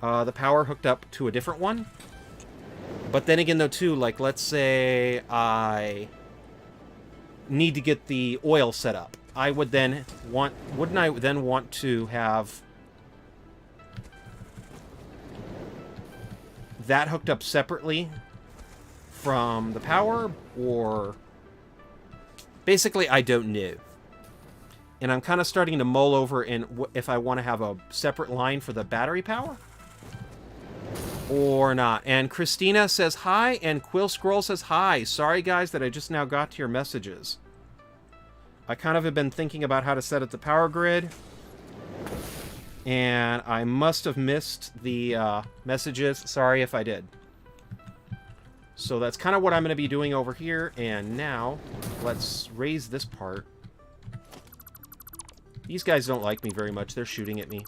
the power hooked up to a different one. But then again, though, too, like, let's say I need to get the oil set up. I would then wouldn't I then want to have that hooked up separately from the power? Or basically, I don't know. And I'm kind of starting to mull over if I want to have a separate line for the battery power or not. And Christina says hi, and Quill Scroll says hi. Sorry, guys, that I just now got to your messages. I kind of have been thinking about how to set up the power grid, and I must have missed the messages. Sorry if I did. So that's kind of what I'm going to be doing over here. And now, let's raise this part. These guys don't like me very much. They're shooting at me.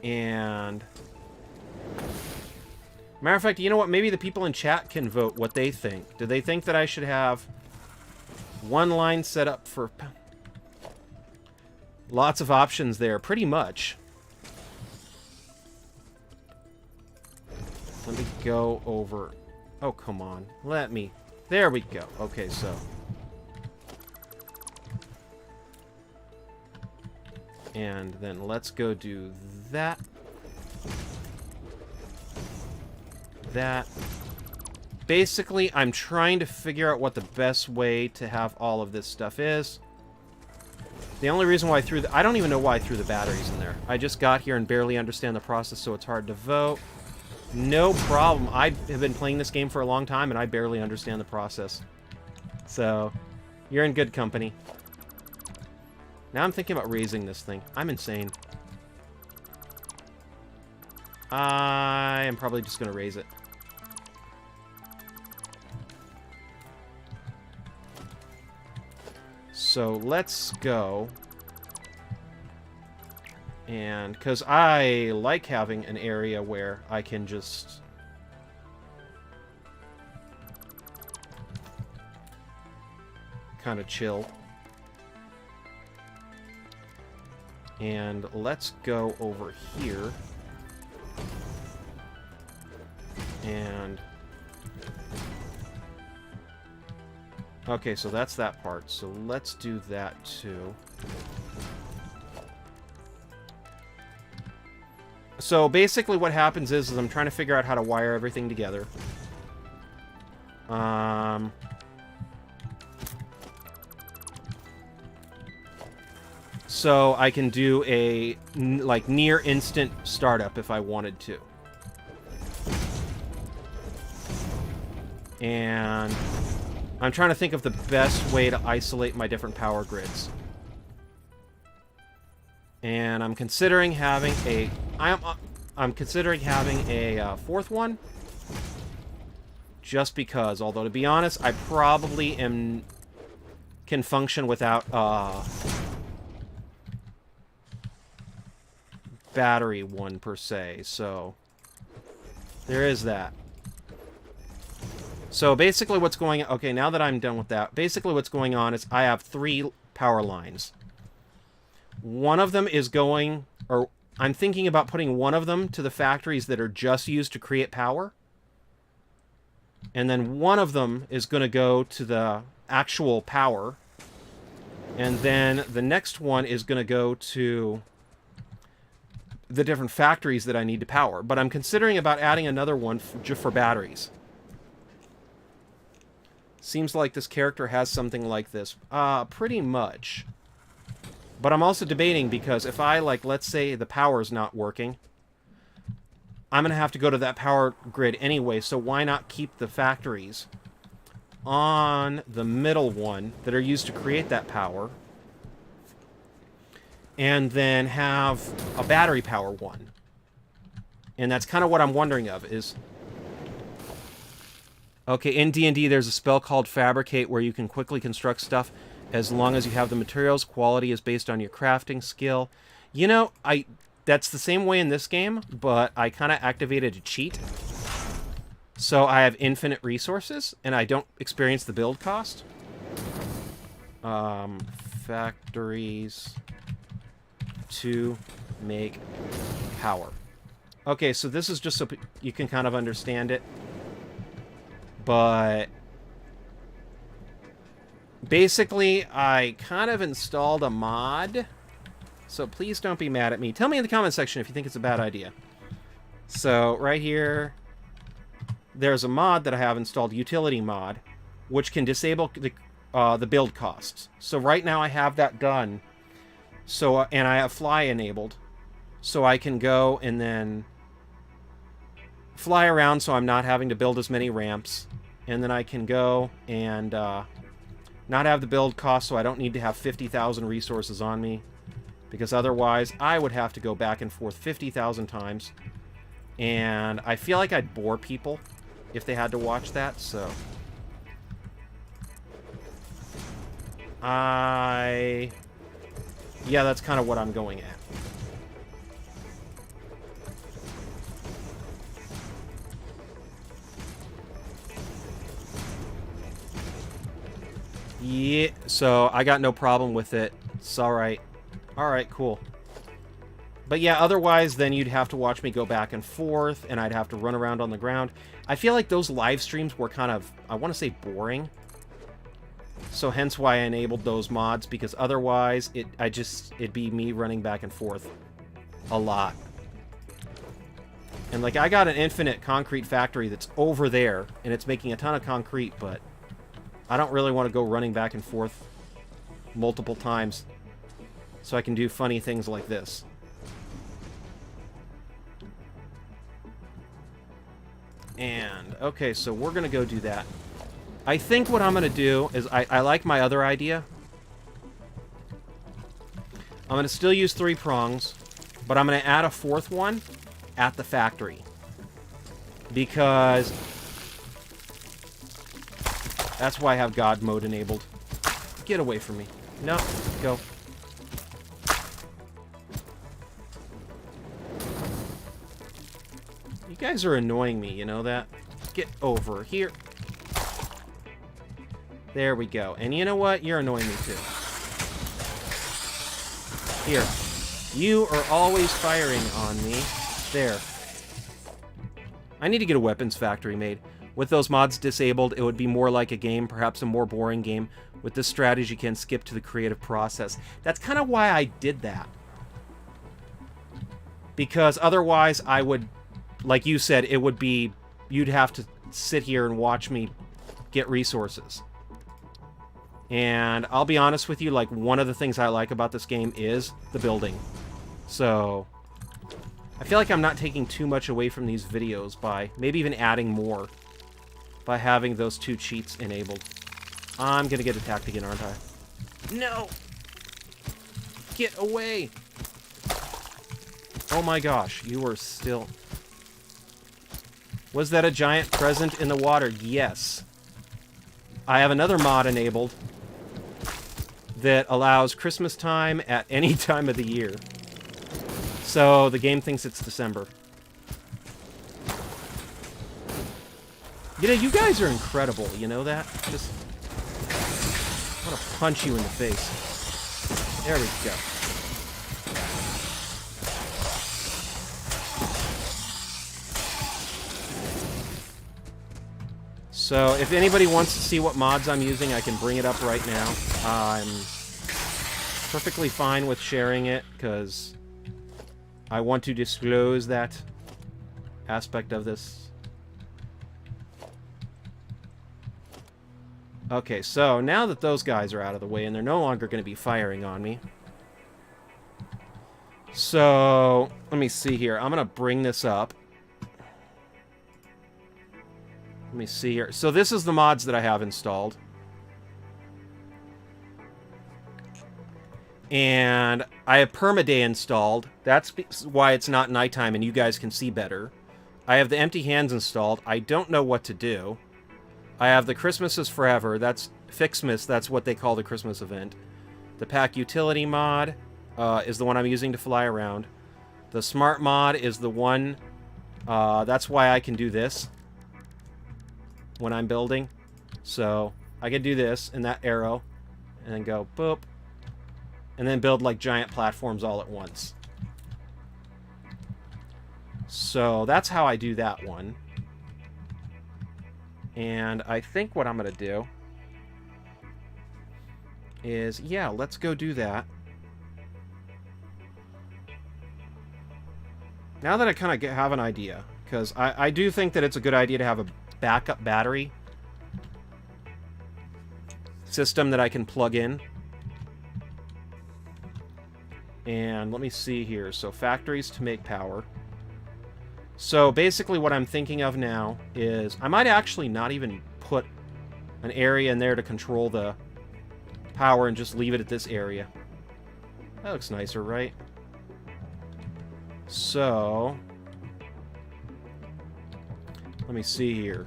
And matter of fact, you know what? Maybe the people in chat can vote what they think. Do they think that I should have one line set up for... Lots of options there, pretty much. Let me go over... Oh, come on. Let me... There we go. Okay, so... And then let's go do that. That. Basically, I'm trying to figure out what the best way to have all of this stuff is. The only reason why I threw I don't even know why I threw the batteries in there. I just got here and barely understand the process, so it's hard to vote. No problem. I have been playing this game for a long time, and I barely understand the process. So, you're in good company. Now I'm thinking about raising this thing. I'm insane. I am probably just going to raise it. So let's go. And because I like having an area where I can just... kind of chill. And let's go over here. And... Okay, so that's that part. So let's do that too. So basically what happens is I'm trying to figure out how to wire everything together. So I can do a like near instant startup if I wanted to. And I'm trying to think of the best way to isolate my different power grids. And I'm considering having a I'm considering having a fourth one, just because. Although to be honest, I probably can function without battery one per se. So there is that. So basically what's going on... Okay, now that I'm done with that, basically what's going on is I have 3 power lines. One of them is going... Or I'm thinking about putting one of them to the factories that are just used to create power. And then one of them is going to go to the actual power. And then the next one is going to go to the different factories that I need to power. But I'm considering about adding another one for batteries. Seems like this character has something like this. Pretty much. But I'm also debating because if I, like, let's say the power's not working, I'm going to have to go to that power grid anyway, so why not keep the factories on the middle one that are used to create that power, and then have a battery power one. And that's kind of what I'm wondering of, is... Okay, in D&D there's a spell called Fabricate where you can quickly construct stuff as long as you have the materials. Quality is based on your crafting skill. You know, that's the same way in this game, but I kind of activated a cheat. So I have infinite resources, and I don't experience the build cost. Factories to make power. Okay, so this is just so you can kind of understand it. But basically, I kind of installed a mod. So please don't be mad at me. Tell me in the comment section if you think it's a bad idea. So right here, there's a mod that I have installed, utility mod, which can disable the build costs. So right now I have that done. So and I have fly enabled, so I can go and then fly around, so I'm not having to build as many ramps. And then I can go and not have the build cost, so I don't need to have 50,000 resources on me. Because otherwise, I would have to go back and forth 50,000 times. And I feel like I'd bore people if they had to watch that, so... Yeah, that's kind of what I'm going at. Yeah, so I got no problem with it. It's alright. Alright, cool. But yeah, otherwise, then you'd have to watch me go back and forth, and I'd have to run around on the ground. I feel like those live streams were kind of, I want to say, boring. So hence why I enabled those mods, because otherwise, it'd be me running back and forth a lot. And like, I got an infinite concrete factory that's over there, and it's making a ton of concrete, but I don't really want to go running back and forth multiple times so I can do funny things like this. And, okay, so we're going to go do that. I think what I'm going to do is, I like my other idea. I'm going to still use 3 prongs, but I'm going to add a 4th one at the factory. Because that's why I have God mode enabled. Get away from me. No, go. You guys are annoying me, you know that? Get over here. There we go. And you know what? You're annoying me too. Here. You are always firing on me. There. I need to get a weapons factory made. With those mods disabled, it would be more like a game, perhaps a more boring game. With this strategy, you can skip to the creative process. That's kind of why I did that. Because otherwise, I would, like you said, it would be, you'd have to sit here and watch me get resources. And I'll be honest with you, like, one of the things I like about this game is the building. So I feel like I'm not taking too much away from these videos by maybe even adding more by having those 2 cheats enabled. I'm gonna get attacked again, aren't I? No! Get away! Oh my gosh, you are still... Was that a giant present in the water? Yes. I have another mod enabled that allows Christmas time at any time of the year. So the game thinks it's December. You know, you guys are incredible, you know that? Just... I want to punch you in the face. There we go. So if anybody wants to see what mods I'm using, I can bring it up right now. I'm perfectly fine with sharing it, because I want to disclose that aspect of this. Okay, so now that those guys are out of the way, and they're no longer going to be firing on me. So, let me see here. I'm going to bring this up. Let me see here. So this is the mods that I have installed. And I have Permaday installed. That's why it's not nighttime and you guys can see better. I have the Empty Hands installed. I don't know what to do. I have the Christmas is Forever. That's Fixmas. That's what they call the Christmas event. The Pack Utility mod is the one I'm using to fly around. The Smart mod is the one... that's why I can do this when I'm building. So I can do this in that arrow and then go boop. And then build like giant platforms all at once. So that's how I do that one. And I think what I'm going to do is, yeah, let's go do that. Now that I kind of have an idea, because I do think that it's a good idea to have a backup battery system that I can plug in. And let me see here. So factories to make power. So basically what I'm thinking of now is I might actually not even put an area in there to control the power and just leave it at this area. That looks nicer, right? So let me see here.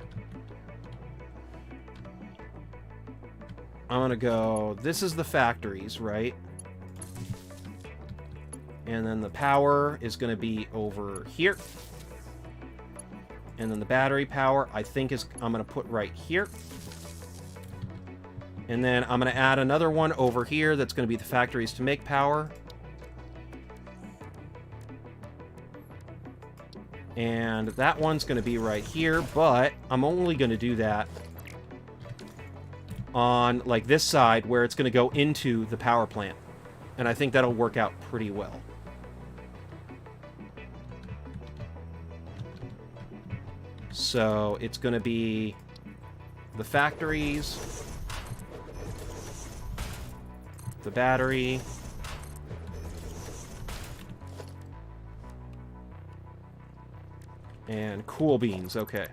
I'm gonna go, this is the factories, right? And then the power is going to be over here. And then the battery power, I think, I'm going to put right here. And then I'm going to add another one over here that's going to be the factories to make power. And that one's going to be right here, but I'm only going to do that on, like, this side where it's going to go into the power plant. And I think that'll work out pretty well. So it's going to be the factories, the battery, and cool beans. Okay.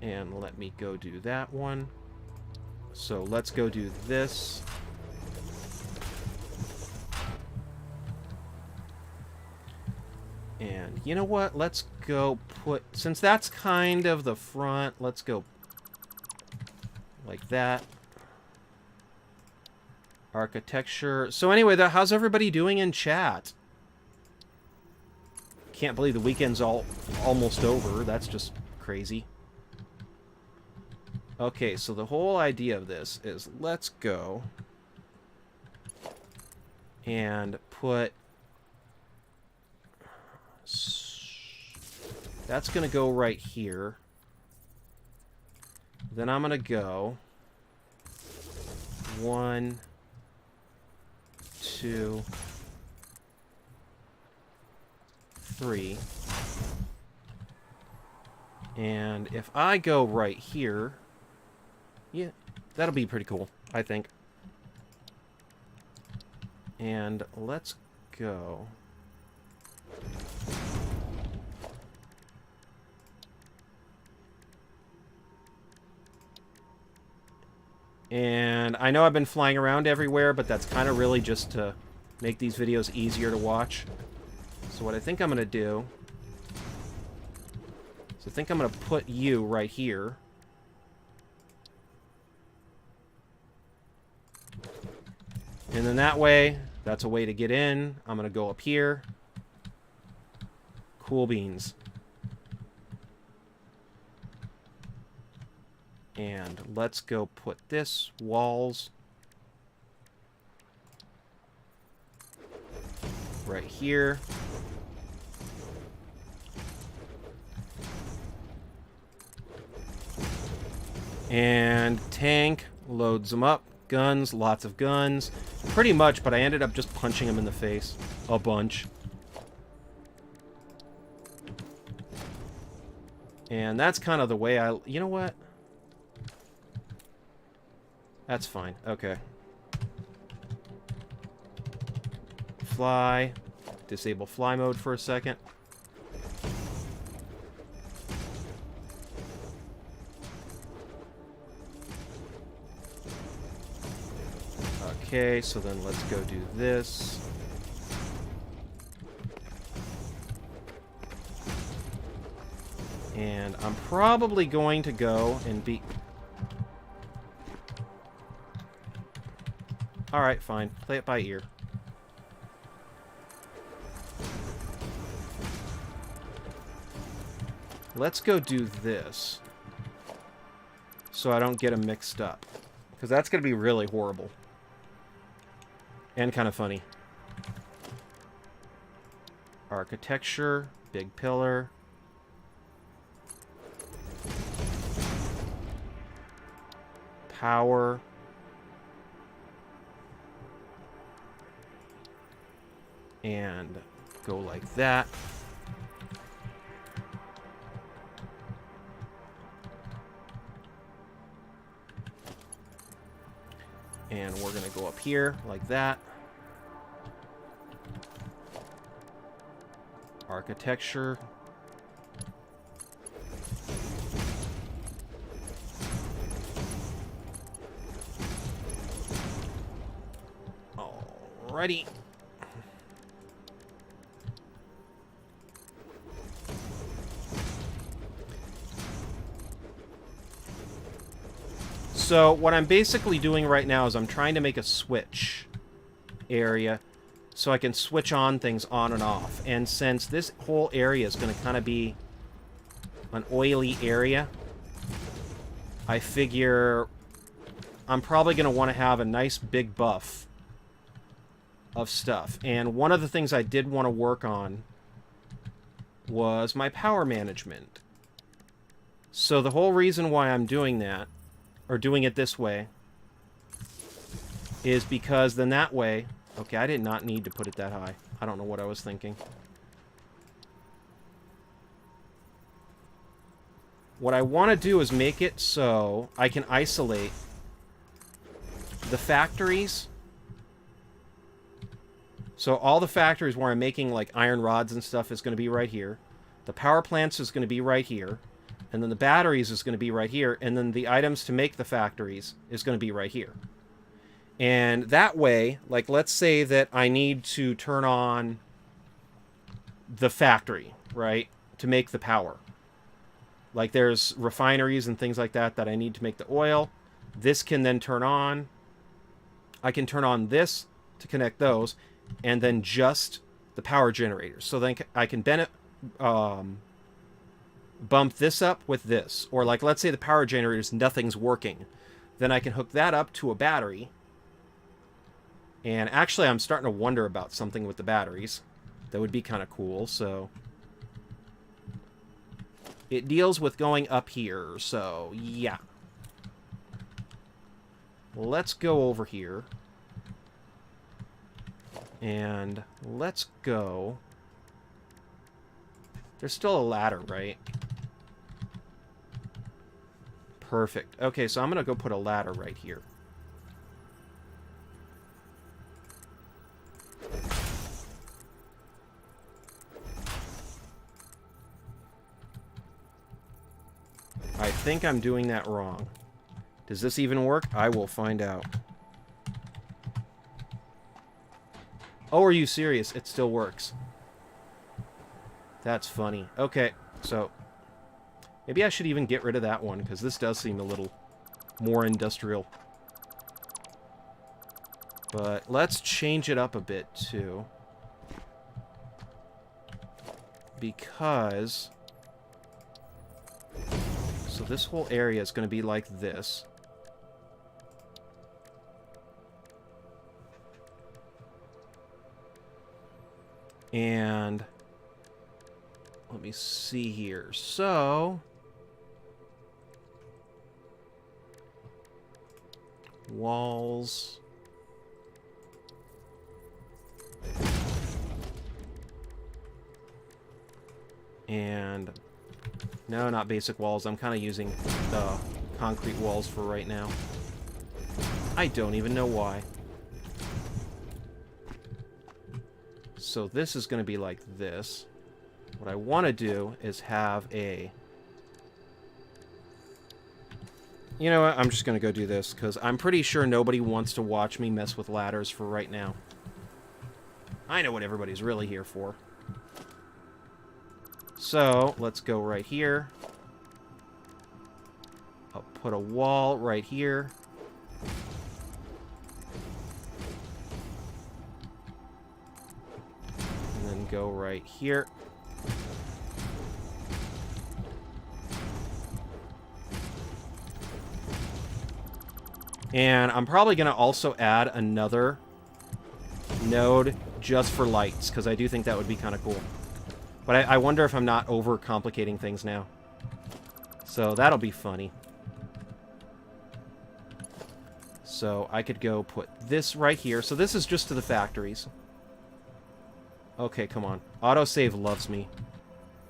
And let me go do that one. So let's go do this. And you know what? Let's go put... Since that's kind of the front, let's go like that. Architecture. So anyway, how's everybody doing in chat? Can't believe the weekend's almost over. That's just crazy. Okay, so the whole idea of this is let's go and put... That's going to go right here. Then I'm going to go 1, 2, 3. And if I go right here, yeah, that'll be pretty cool, I think. And let's go... And I know I've been flying around everywhere, but that's kind of really just to make these videos easier to watch. So what I think I'm going to do is I think I'm going to put you right here. And then that way, that's a way to get in. I'm going to go up here. Cool beans. And let's go put this, walls, right here. And tank loads them up. Guns, lots of guns. Pretty much, but I ended up just punching him in the face a bunch. And that's kind of the way I... You know what? That's fine. Okay. Fly. Disable fly mode for a second. Okay, so then let's go do this. And I'm probably going to go and be... Alright, fine. Play it by ear. Let's go do this. So I don't get them mixed up. Because that's going to be really horrible. And kind of funny. Architecture. Big pillar. Power. And go like that. And we're going to go up here like that. Architecture. Alrighty. So what I'm basically doing right now is I'm trying to make a switch area so I can switch on things on and off. And since this whole area is going to kind of be an oily area, I figure I'm probably going to want to have a nice big buff of stuff. And one of the things I did want to work on was my power management. So the whole reason why I'm doing that, or doing it this way, is because then that way... Okay, I did not need to put it that high. I don't know what I was thinking. What I want to do is make it so I can isolate the factories. So all the factories where I'm making like iron rods and stuff is going to be right here. The power plants is going to be right here. And then the batteries is going to be right here. And then the items to make the factories is going to be right here. And that way, like, let's say that I need to turn on the factory, right, to make the power. Like, there's refineries and things like that that I need to make the oil. This can then turn on. I can turn on this to connect those, and then just the power generators. So then I can bump this up with this. Or, like, let's say the power generators, nothing's working. Then I can hook that up to a battery. And actually, I'm starting to wonder about something with the batteries. That would be kind of cool, so... It deals with going up here, so yeah. Let's go over here. And let's go... There's still a ladder, right? Perfect. Okay, so I'm going to go put a ladder right here. I think I'm doing that wrong. Does this even work? I will find out. Oh, are you serious? It still works. That's funny. Okay, so... Maybe I should even get rid of that one, because this does seem a little more industrial. But let's change it up a bit, too. Because... So this whole area is going to be like this. And let me see here. So walls. And no, not basic walls. I'm kind of using the concrete walls for right now. I don't even know why. So this is going to be like this. What I want to do is have a... You know what? I'm just going to go do this, because I'm pretty sure nobody wants to watch me mess with ladders for right now. I know what everybody's really here for. So, let's go right here. I'll put a wall right here. And then go right here. And I'm probably going to also add another node just for lights, because I do think that would be kind of cool. But I wonder if I'm not over-complicating things now. So that'll be funny. So I could go put this right here. So this is just to the factories. Okay, come on. Autosave loves me.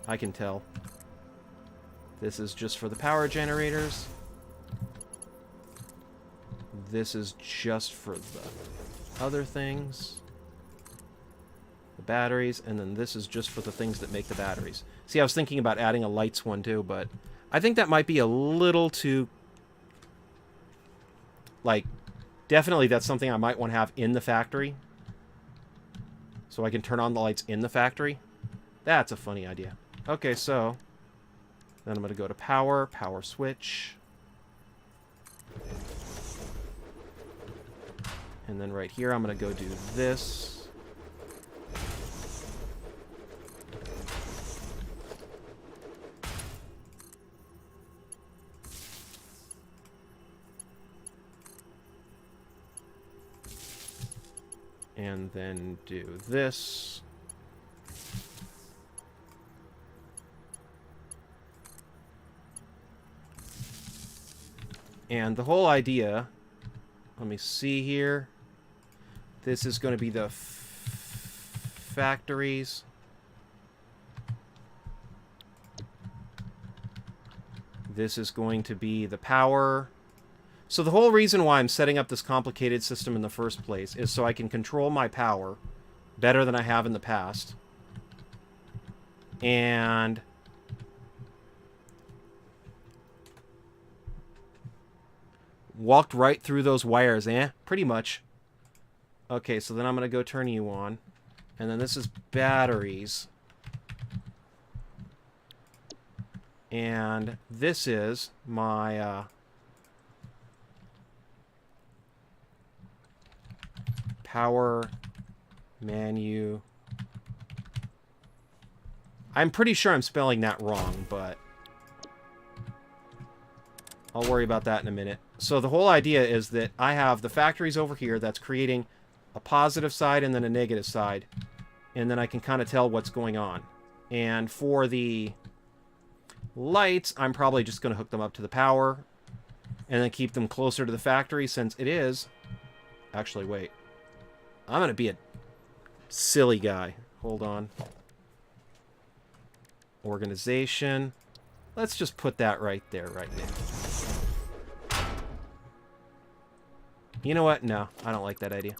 I can tell. This is just for the power generators. This is just for the other things. The batteries, and then this is just for the things that make the batteries. See, I was thinking about adding a lights one too, but I think that might be a little too... Like, definitely that's something I might want to have in the factory. So I can turn on the lights in the factory. That's a funny idea. Okay, so... Then I'm going to go to power, power switch. And then right here, I'm going to go do this. And then do this. And the whole idea, let me see here. This is going to be the factories. This is going to be the power. So the whole reason why I'm setting up this complicated system in the first place is so I can control my power better than I have in the past. And walked right through those wires, pretty much. Okay, so then I'm going to go turn you on. And then this is batteries. And this is my... power manu. I'm pretty sure I'm spelling that wrong, but I'll worry about that in a minute. So the whole idea is that I have the factories over here that's creating a positive side and then a negative side. And then I can kind of tell what's going on. And for the lights, I'm probably just going to hook them up to the power and then keep them closer to the factory since it is... Actually, wait. I'm going to be a silly guy. Hold on. Organization. Let's just put that right there, right now. You know what? No, I don't like that idea.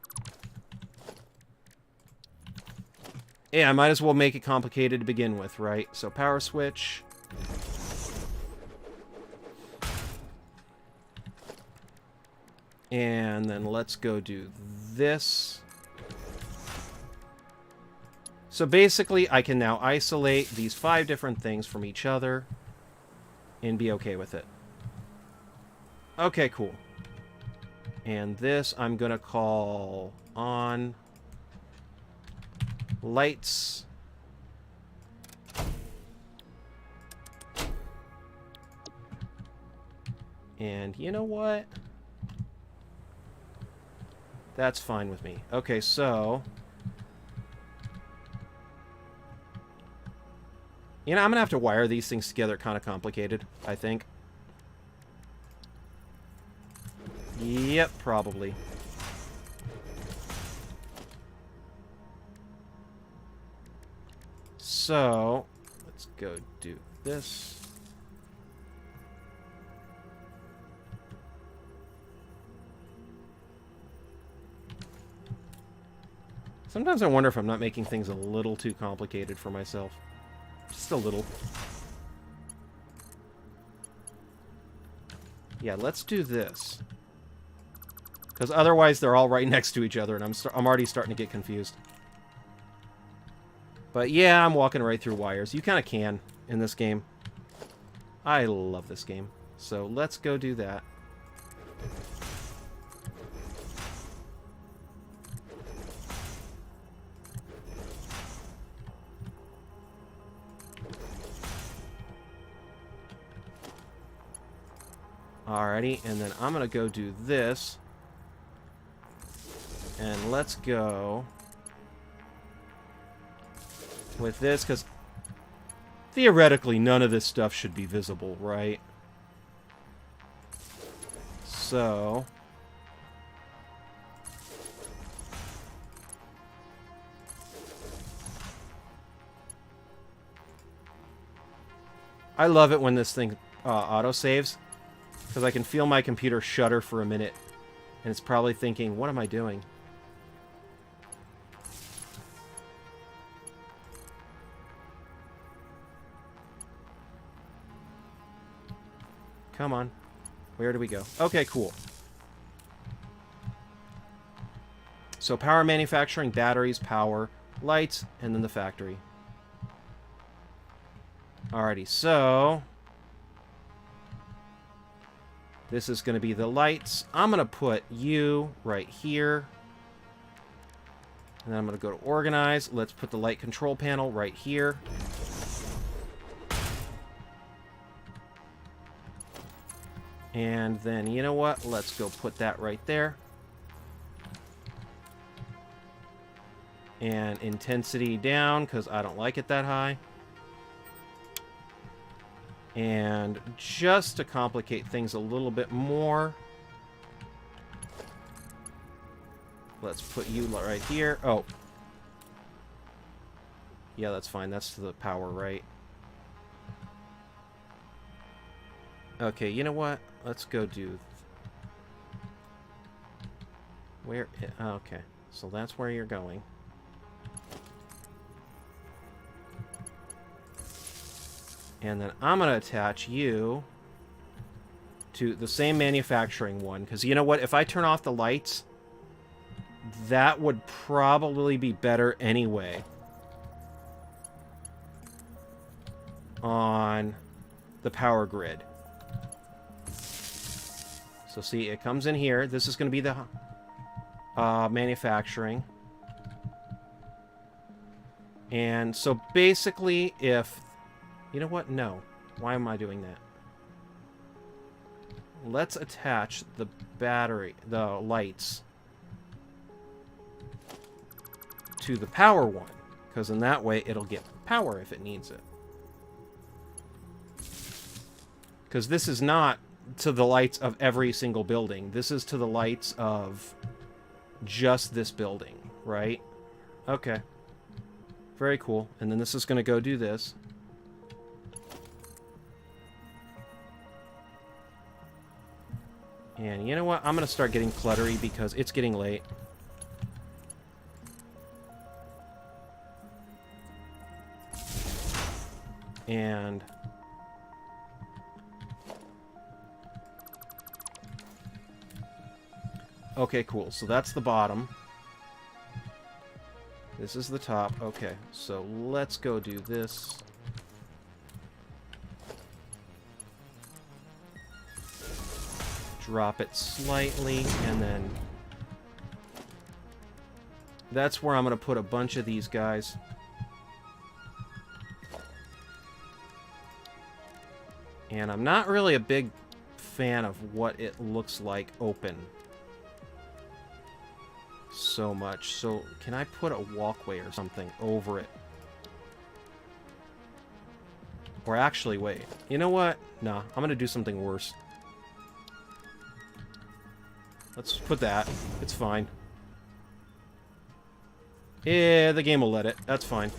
Yeah, I might as well make it complicated to begin with, right? So power switch. And then let's go do this. So basically, I can now isolate these 5 different things from each other and be okay with it. Okay, cool. And this I'm going to call on lights. And you know what? That's fine with me. Okay, so... You know, I'm going to have to wire these things together kind of complicated, I think. Yep. Yep, probably. So, let's go do this. Sometimes I wonder if I'm not making things a little too complicated for myself. Just a little. Yeah, let's do this. Because otherwise they're all right next to each other, and I'm already starting to get confused. But yeah, I'm walking right through wires. You kind of can in this game. I love this game. So let's go do that. Alrighty, and then I'm going to go do this. And let's go with this, because theoretically none of this stuff should be visible, right? So I love it when this thing auto-saves, because I can feel my computer shudder for a minute, and it's probably thinking, what am I doing? Come on. Where do we go? Okay, cool. So power manufacturing, batteries, power, lights, and then the factory. Alrighty, so this is going to be the lights. I'm going to put you right here. And then I'm going to go to organize. Let's put the light control panel right here. And then, you know what? Let's go put that right there. And intensity down, because I don't like it that high. And just to complicate things a little bit more, let's put you right here. Oh. Yeah, that's fine. That's the power, right? Okay, you know what? Let's go do... Where... Okay, so that's where you're going. And then I'm going to attach you to the same manufacturing one. Because you know what? If I turn off the lights, that would probably be better anyway on the power grid. So see, it comes in here. This is going to be the manufacturing. And so basically, if... You know what? No. Why am I doing that? Let's attach the battery, the lights, to the power one. Because in that way, it'll get power if it needs it. Because this is not to the lights of every single building. This is to the lights of just this building, right? Okay. Very cool. And then this is going to go do this. And you know what? I'm going to start getting cluttery because it's getting late. And... Okay, cool. So that's the bottom. This is the top. Okay, so let's go do this. Drop it slightly, and then that's where I'm going to put a bunch of these guys. And I'm not really a big fan of what it looks like open so much. So can I put a walkway or something over it? Or actually, wait. You know what? Nah, I'm going to do something worse. Let's put that. It's fine. Yeah, the game will let it. That's fine.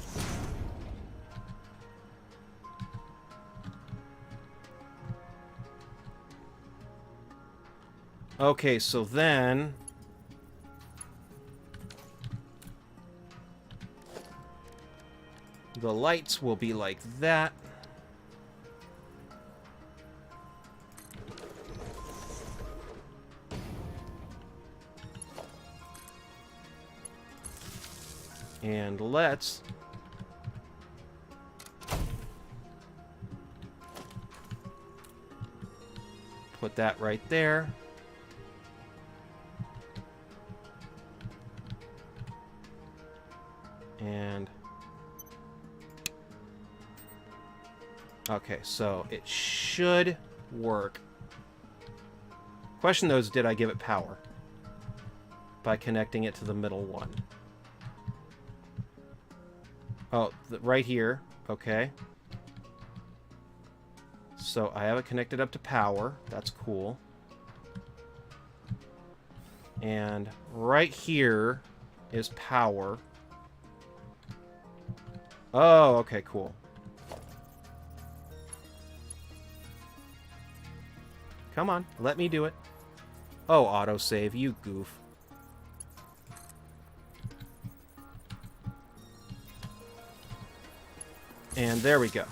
Okay, so then... the lights will be like that. And let's put that right there. And okay, so it should work. Question though is, did I give it power by connecting it to the middle one? Oh, right here. Okay. So I have it connected up to power. That's cool. And right here is power. Oh, okay, cool. Come on, let me do it. Oh, autosave, you goof. And there we go.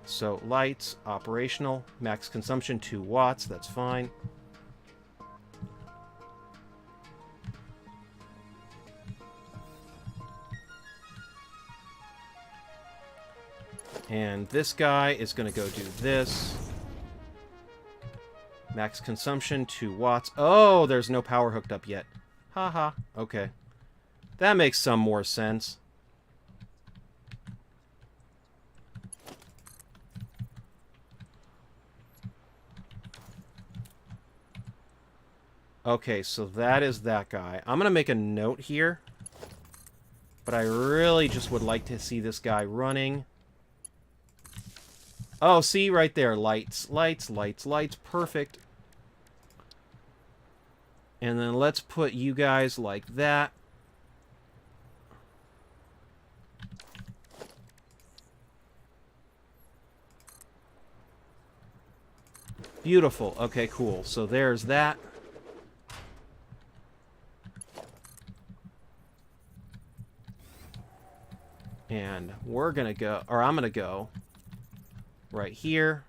So, lights, operational, max consumption 2 watts, that's fine. And this guy is going to go do this. Max consumption, 2 watts. Oh, there's no power hooked up yet. Haha, okay. That makes some more sense. Okay, so that is that guy. I'm going to make a note here. But I really just would like to see this guy running. Oh, see right there. Lights, lights, lights, lights. Perfect. And then let's put you guys like that. Beautiful. Okay, cool. So there's that. And we're going to go, or I'm going to go right here.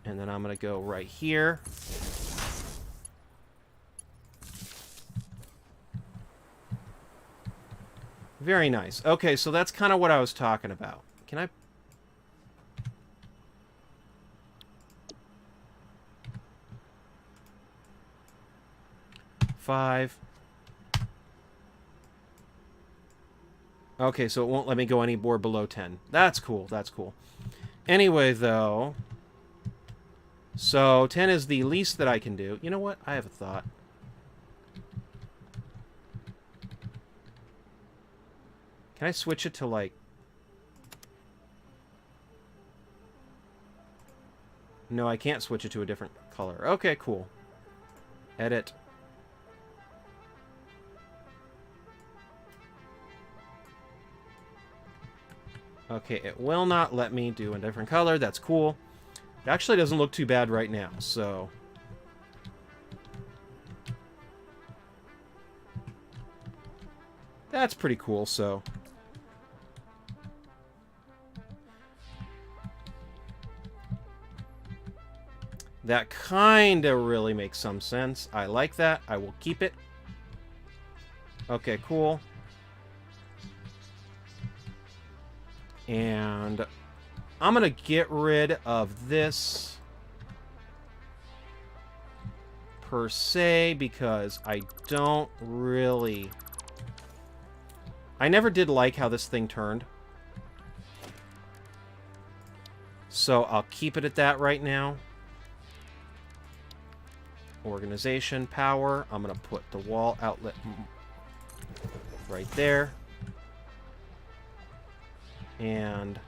And then I'm going to go right here. Very nice. Okay, so that's kind of what I was talking about. Can I... Five. Okay, so it won't let me go any more below 10. That's cool, that's cool. Anyway, though... So, 10 is the least that I can do. You know what? I have a thought. Can I switch it to, like... No, I can't switch it to a different color. Okay, cool. Edit. Okay, it will not let me do a different color. That's cool. It actually doesn't look too bad right now, so... That's pretty cool, so... That kinda really makes some sense. I like that. I will keep it. Okay, cool. And I'm going to get rid of this per se because I don't really... I never did like how this thing turned. So I'll keep it at that right now. Organization, power. I'm going to put the wall outlet right there. And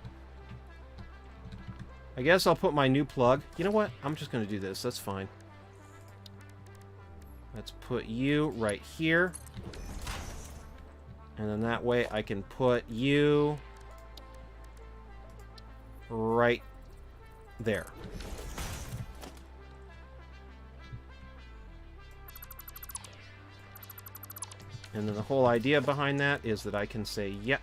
I guess I'll put my new plug. You know what? I'm just going to do this. That's fine. Let's put you right here. And then that way I can put you right there. And then the whole idea behind that is that I can say, yep.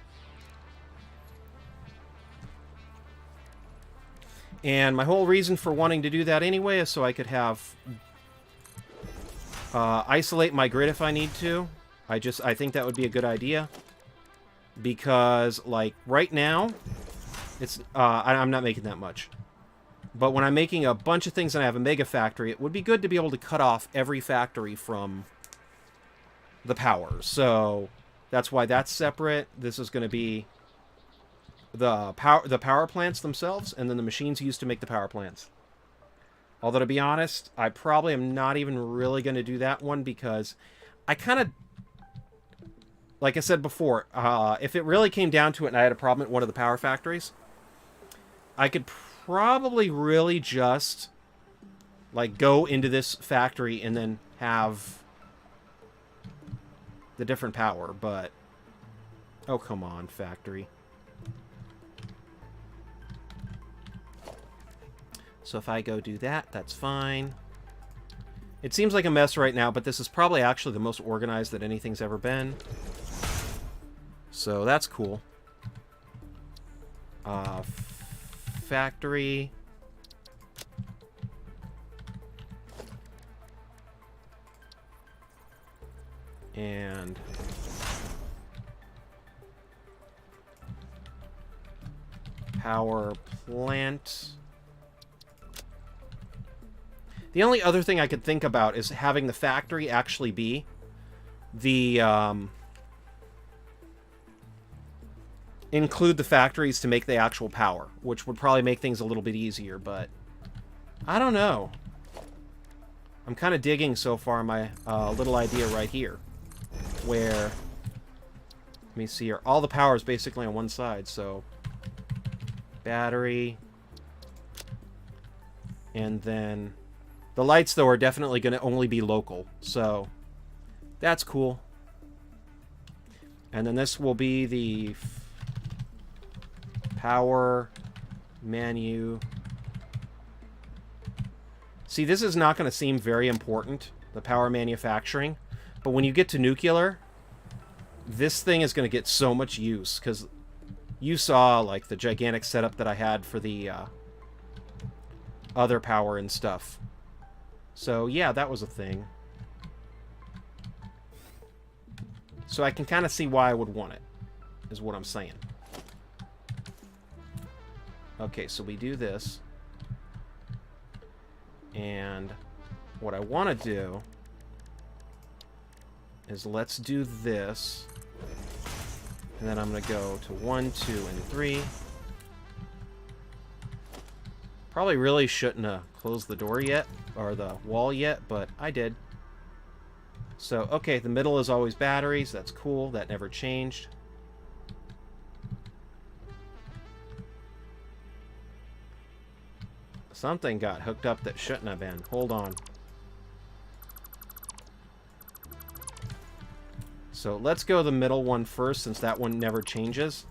And my whole reason for wanting to do that anyway is so I could have isolate my grid if I need to. I think that would be a good idea. Because, like, right now, it's I'm not making that much. But when I'm making a bunch of things and I have a mega factory, it would be good to be able to cut off every factory from the power. So that's why that's separate. This is going to be the power plants themselves, and then the machines used to make the power plants. Although, to be honest, I probably am not even really going to do that one because I kind of, like I said before, if it really came down to it and I had a problem at one of the power factories, I could probably really just, like, go into this factory and then have the different power, but... Oh, come on, factory. So if I go do that, that's fine. It seems like a mess right now, but this is probably actually the most organized that anything's ever been. So that's cool. Factory. And power plant. The only other thing I could think about is having the factory actually be the include the factories to make the actual power, which would probably make things a little bit easier, but I don't know. I'm kind of digging so far my little idea right here, where, let me see here, all the power is basically on one side, so battery, and then the lights, though, are definitely going to only be local, so that's cool. And then this will be the power menu. See, this is not going to seem very important, the power manufacturing, but when you get to nuclear, this thing is going to get so much use, because you saw, like, the gigantic setup that I had for the other power and stuff. So, yeah, that was a thing. So I can kind of see why I would want it, is what I'm saying. Okay, so we do this. And what I want to do is let's do this. And then I'm going to go to 1, 2, and 3. Probably really shouldn't have closed the door yet, or the wall yet, but I did. So, okay, the middle is always batteries. That's cool. That never changed. Something got hooked up that shouldn't have been. Hold on. So let's go the middle one first, since that one never changes.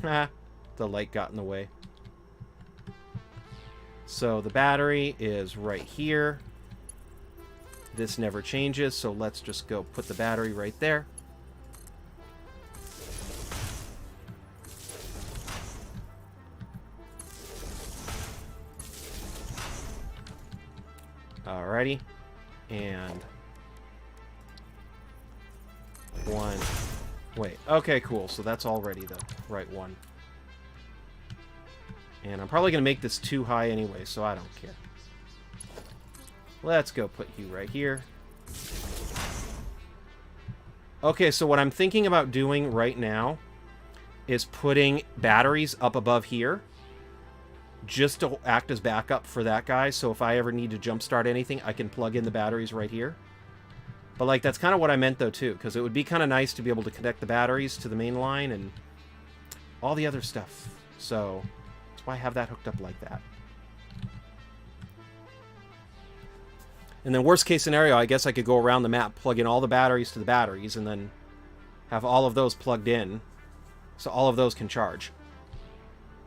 Ha! The light got in the way. So the battery is right here. This never changes, so let's just go put the battery right there. Alrighty. And 1. Wait. Okay, cool. So that's already the right one. And I'm probably going to make this too high anyway, so I don't care. Let's go put you right here. Okay, so what I'm thinking about doing right now is putting batteries up above here. just to act as backup for that guy. So if I ever need to jumpstart anything, I can plug in the batteries right here. But, like, that's kind of what I meant, though, too. Because it would be kind of nice to be able to connect the batteries to the main line and all the other stuff. So that's why I have that hooked up like that. And then worst case scenario, I guess I could go around the map, plug in all the batteries to the batteries, and then have all of those plugged in. So all of those can charge.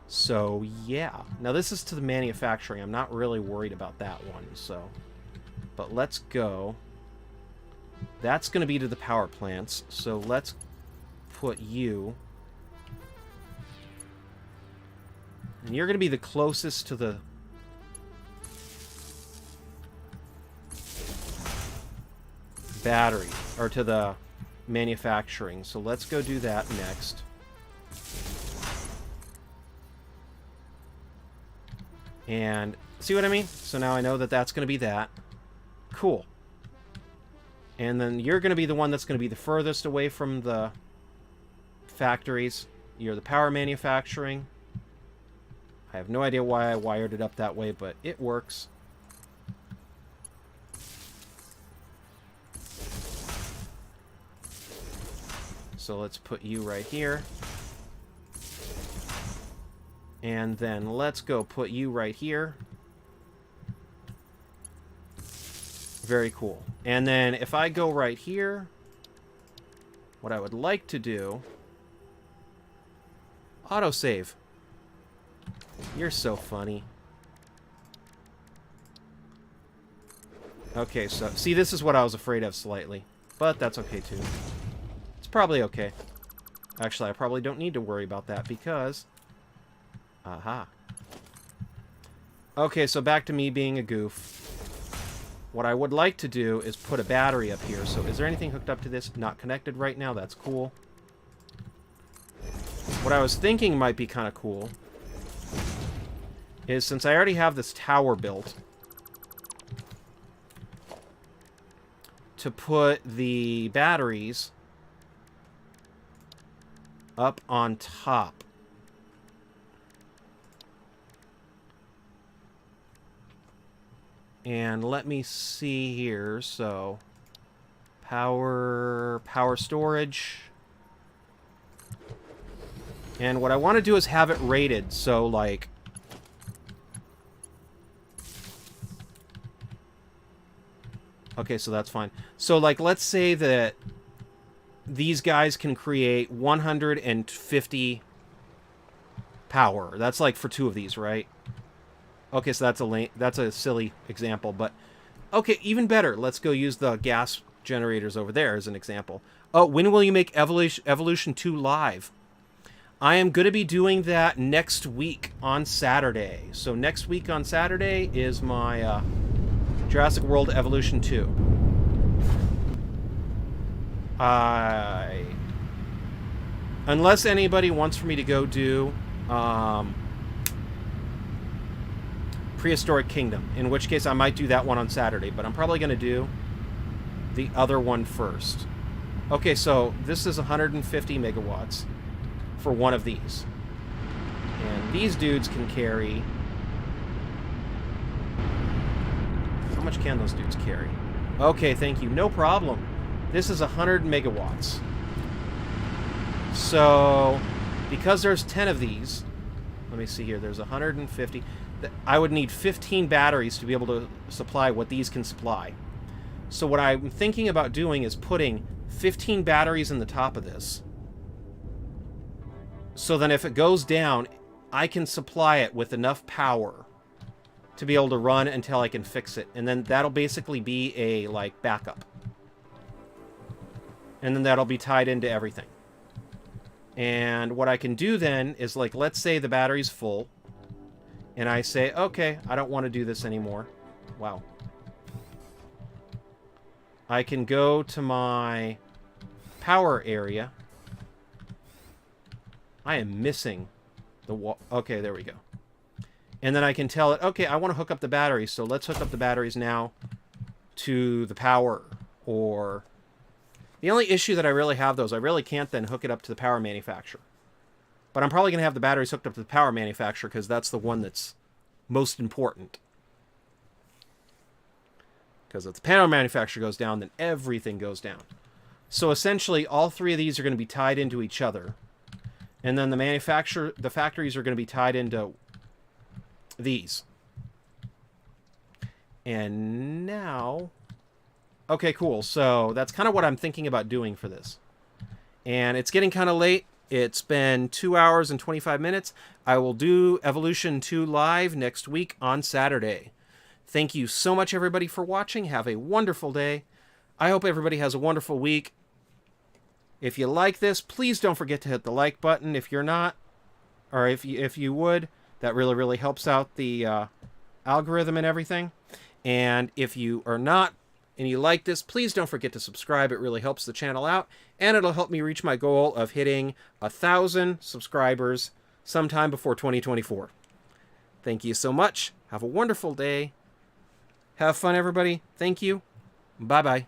So, yeah. Now, this is to the manufacturing. I'm not really worried about that one, so. But let's go. That's going to be to the power plants. So let's put you. And you're going to be the closest to the battery, or to the manufacturing. So let's go do that next. And see what I mean? So now I know that that's going to be that. Cool. And then you're going to be the one that's going to be the furthest away from the factories. You're the power manufacturing. I have no idea why I wired it up that way, but it works. So let's put you right here. And then let's go put you right here. Very cool. And then if I go right here, what I would like to do... Autosave. You're so funny. Okay, so... See, this is what I was afraid of slightly. But that's okay, too. It's probably okay. Actually, I probably don't need to worry about that because... Aha. Okay, so back to me being a goof. What I would like to do is put a battery up here. So is there anything hooked up to this? Not connected right now. That's cool. What I was thinking might be kind of cool is, since I already have this tower built, to put the batteries up on top. And let me see here. So, power storage. And what I want to do is have it rated. So, like... Okay, so that's fine. So, like, let's say that these guys can create 150 power. That's, like, for 2 of these, right? Okay, so that's a silly example, but... Okay, even better. Let's go use the gas generators over there as an example. Oh, when will you make Evolution 2 live? I am going to be doing that next week on Saturday. So next week on Saturday is my Jurassic World Evolution 2. Unless anybody wants for me to go do... Prehistoric Kingdom, in which case I might do that one on Saturday, but I'm probably going to do the other one first. Okay, so this is 150 megawatts for one of these. And these dudes can carry... How much can those dudes carry? Okay, thank you. No problem. This is 100 megawatts. So, because there's 10 of these... Let me see here. There's 150... I would need 15 batteries to be able to supply what these can supply. So what I'm thinking about doing is putting 15 batteries in the top of this. So then if it goes down, I can supply it with enough power to be able to run until I can fix it. And then that'll basically be a, like, backup. And then that'll be tied into everything. And what I can do then is, like, let's say the battery's full. And I say, okay, I don't want to do this anymore. Wow. I can go to my power area. I am missing the wall. Okay, there we go. And then I can tell it, okay, I want to hook up the batteries. So let's hook up the batteries now to the power. Or the only issue that I really have, though, is I really can't then hook it up to the power manufacturer. But I'm probably going to have the batteries hooked up to the power manufacturer because that's the one that's most important. Because if the panel manufacturer goes down, then everything goes down. So essentially, all three of these are going to be tied into each other. And then the factories are going to be tied into these. And now... Okay, cool. So that's kind of what I'm thinking about doing for this. And it's getting kind of late. It's been 2 hours and 25 minutes. I will do Evolution 2 live next week on Saturday. Thank you so much, everybody, for watching. Have a wonderful day. I hope everybody has a wonderful week. If you like this, please don't forget to hit the like button. If you're not, or if you would, that really, really helps out the algorithm and everything. And if you are not, and you like this, please don't forget to subscribe. It really helps the channel out, and it'll help me reach my goal of hitting 1,000 subscribers sometime before 2024. Thank you so much. Have a wonderful day. Have fun, everybody. Thank you. Bye-bye.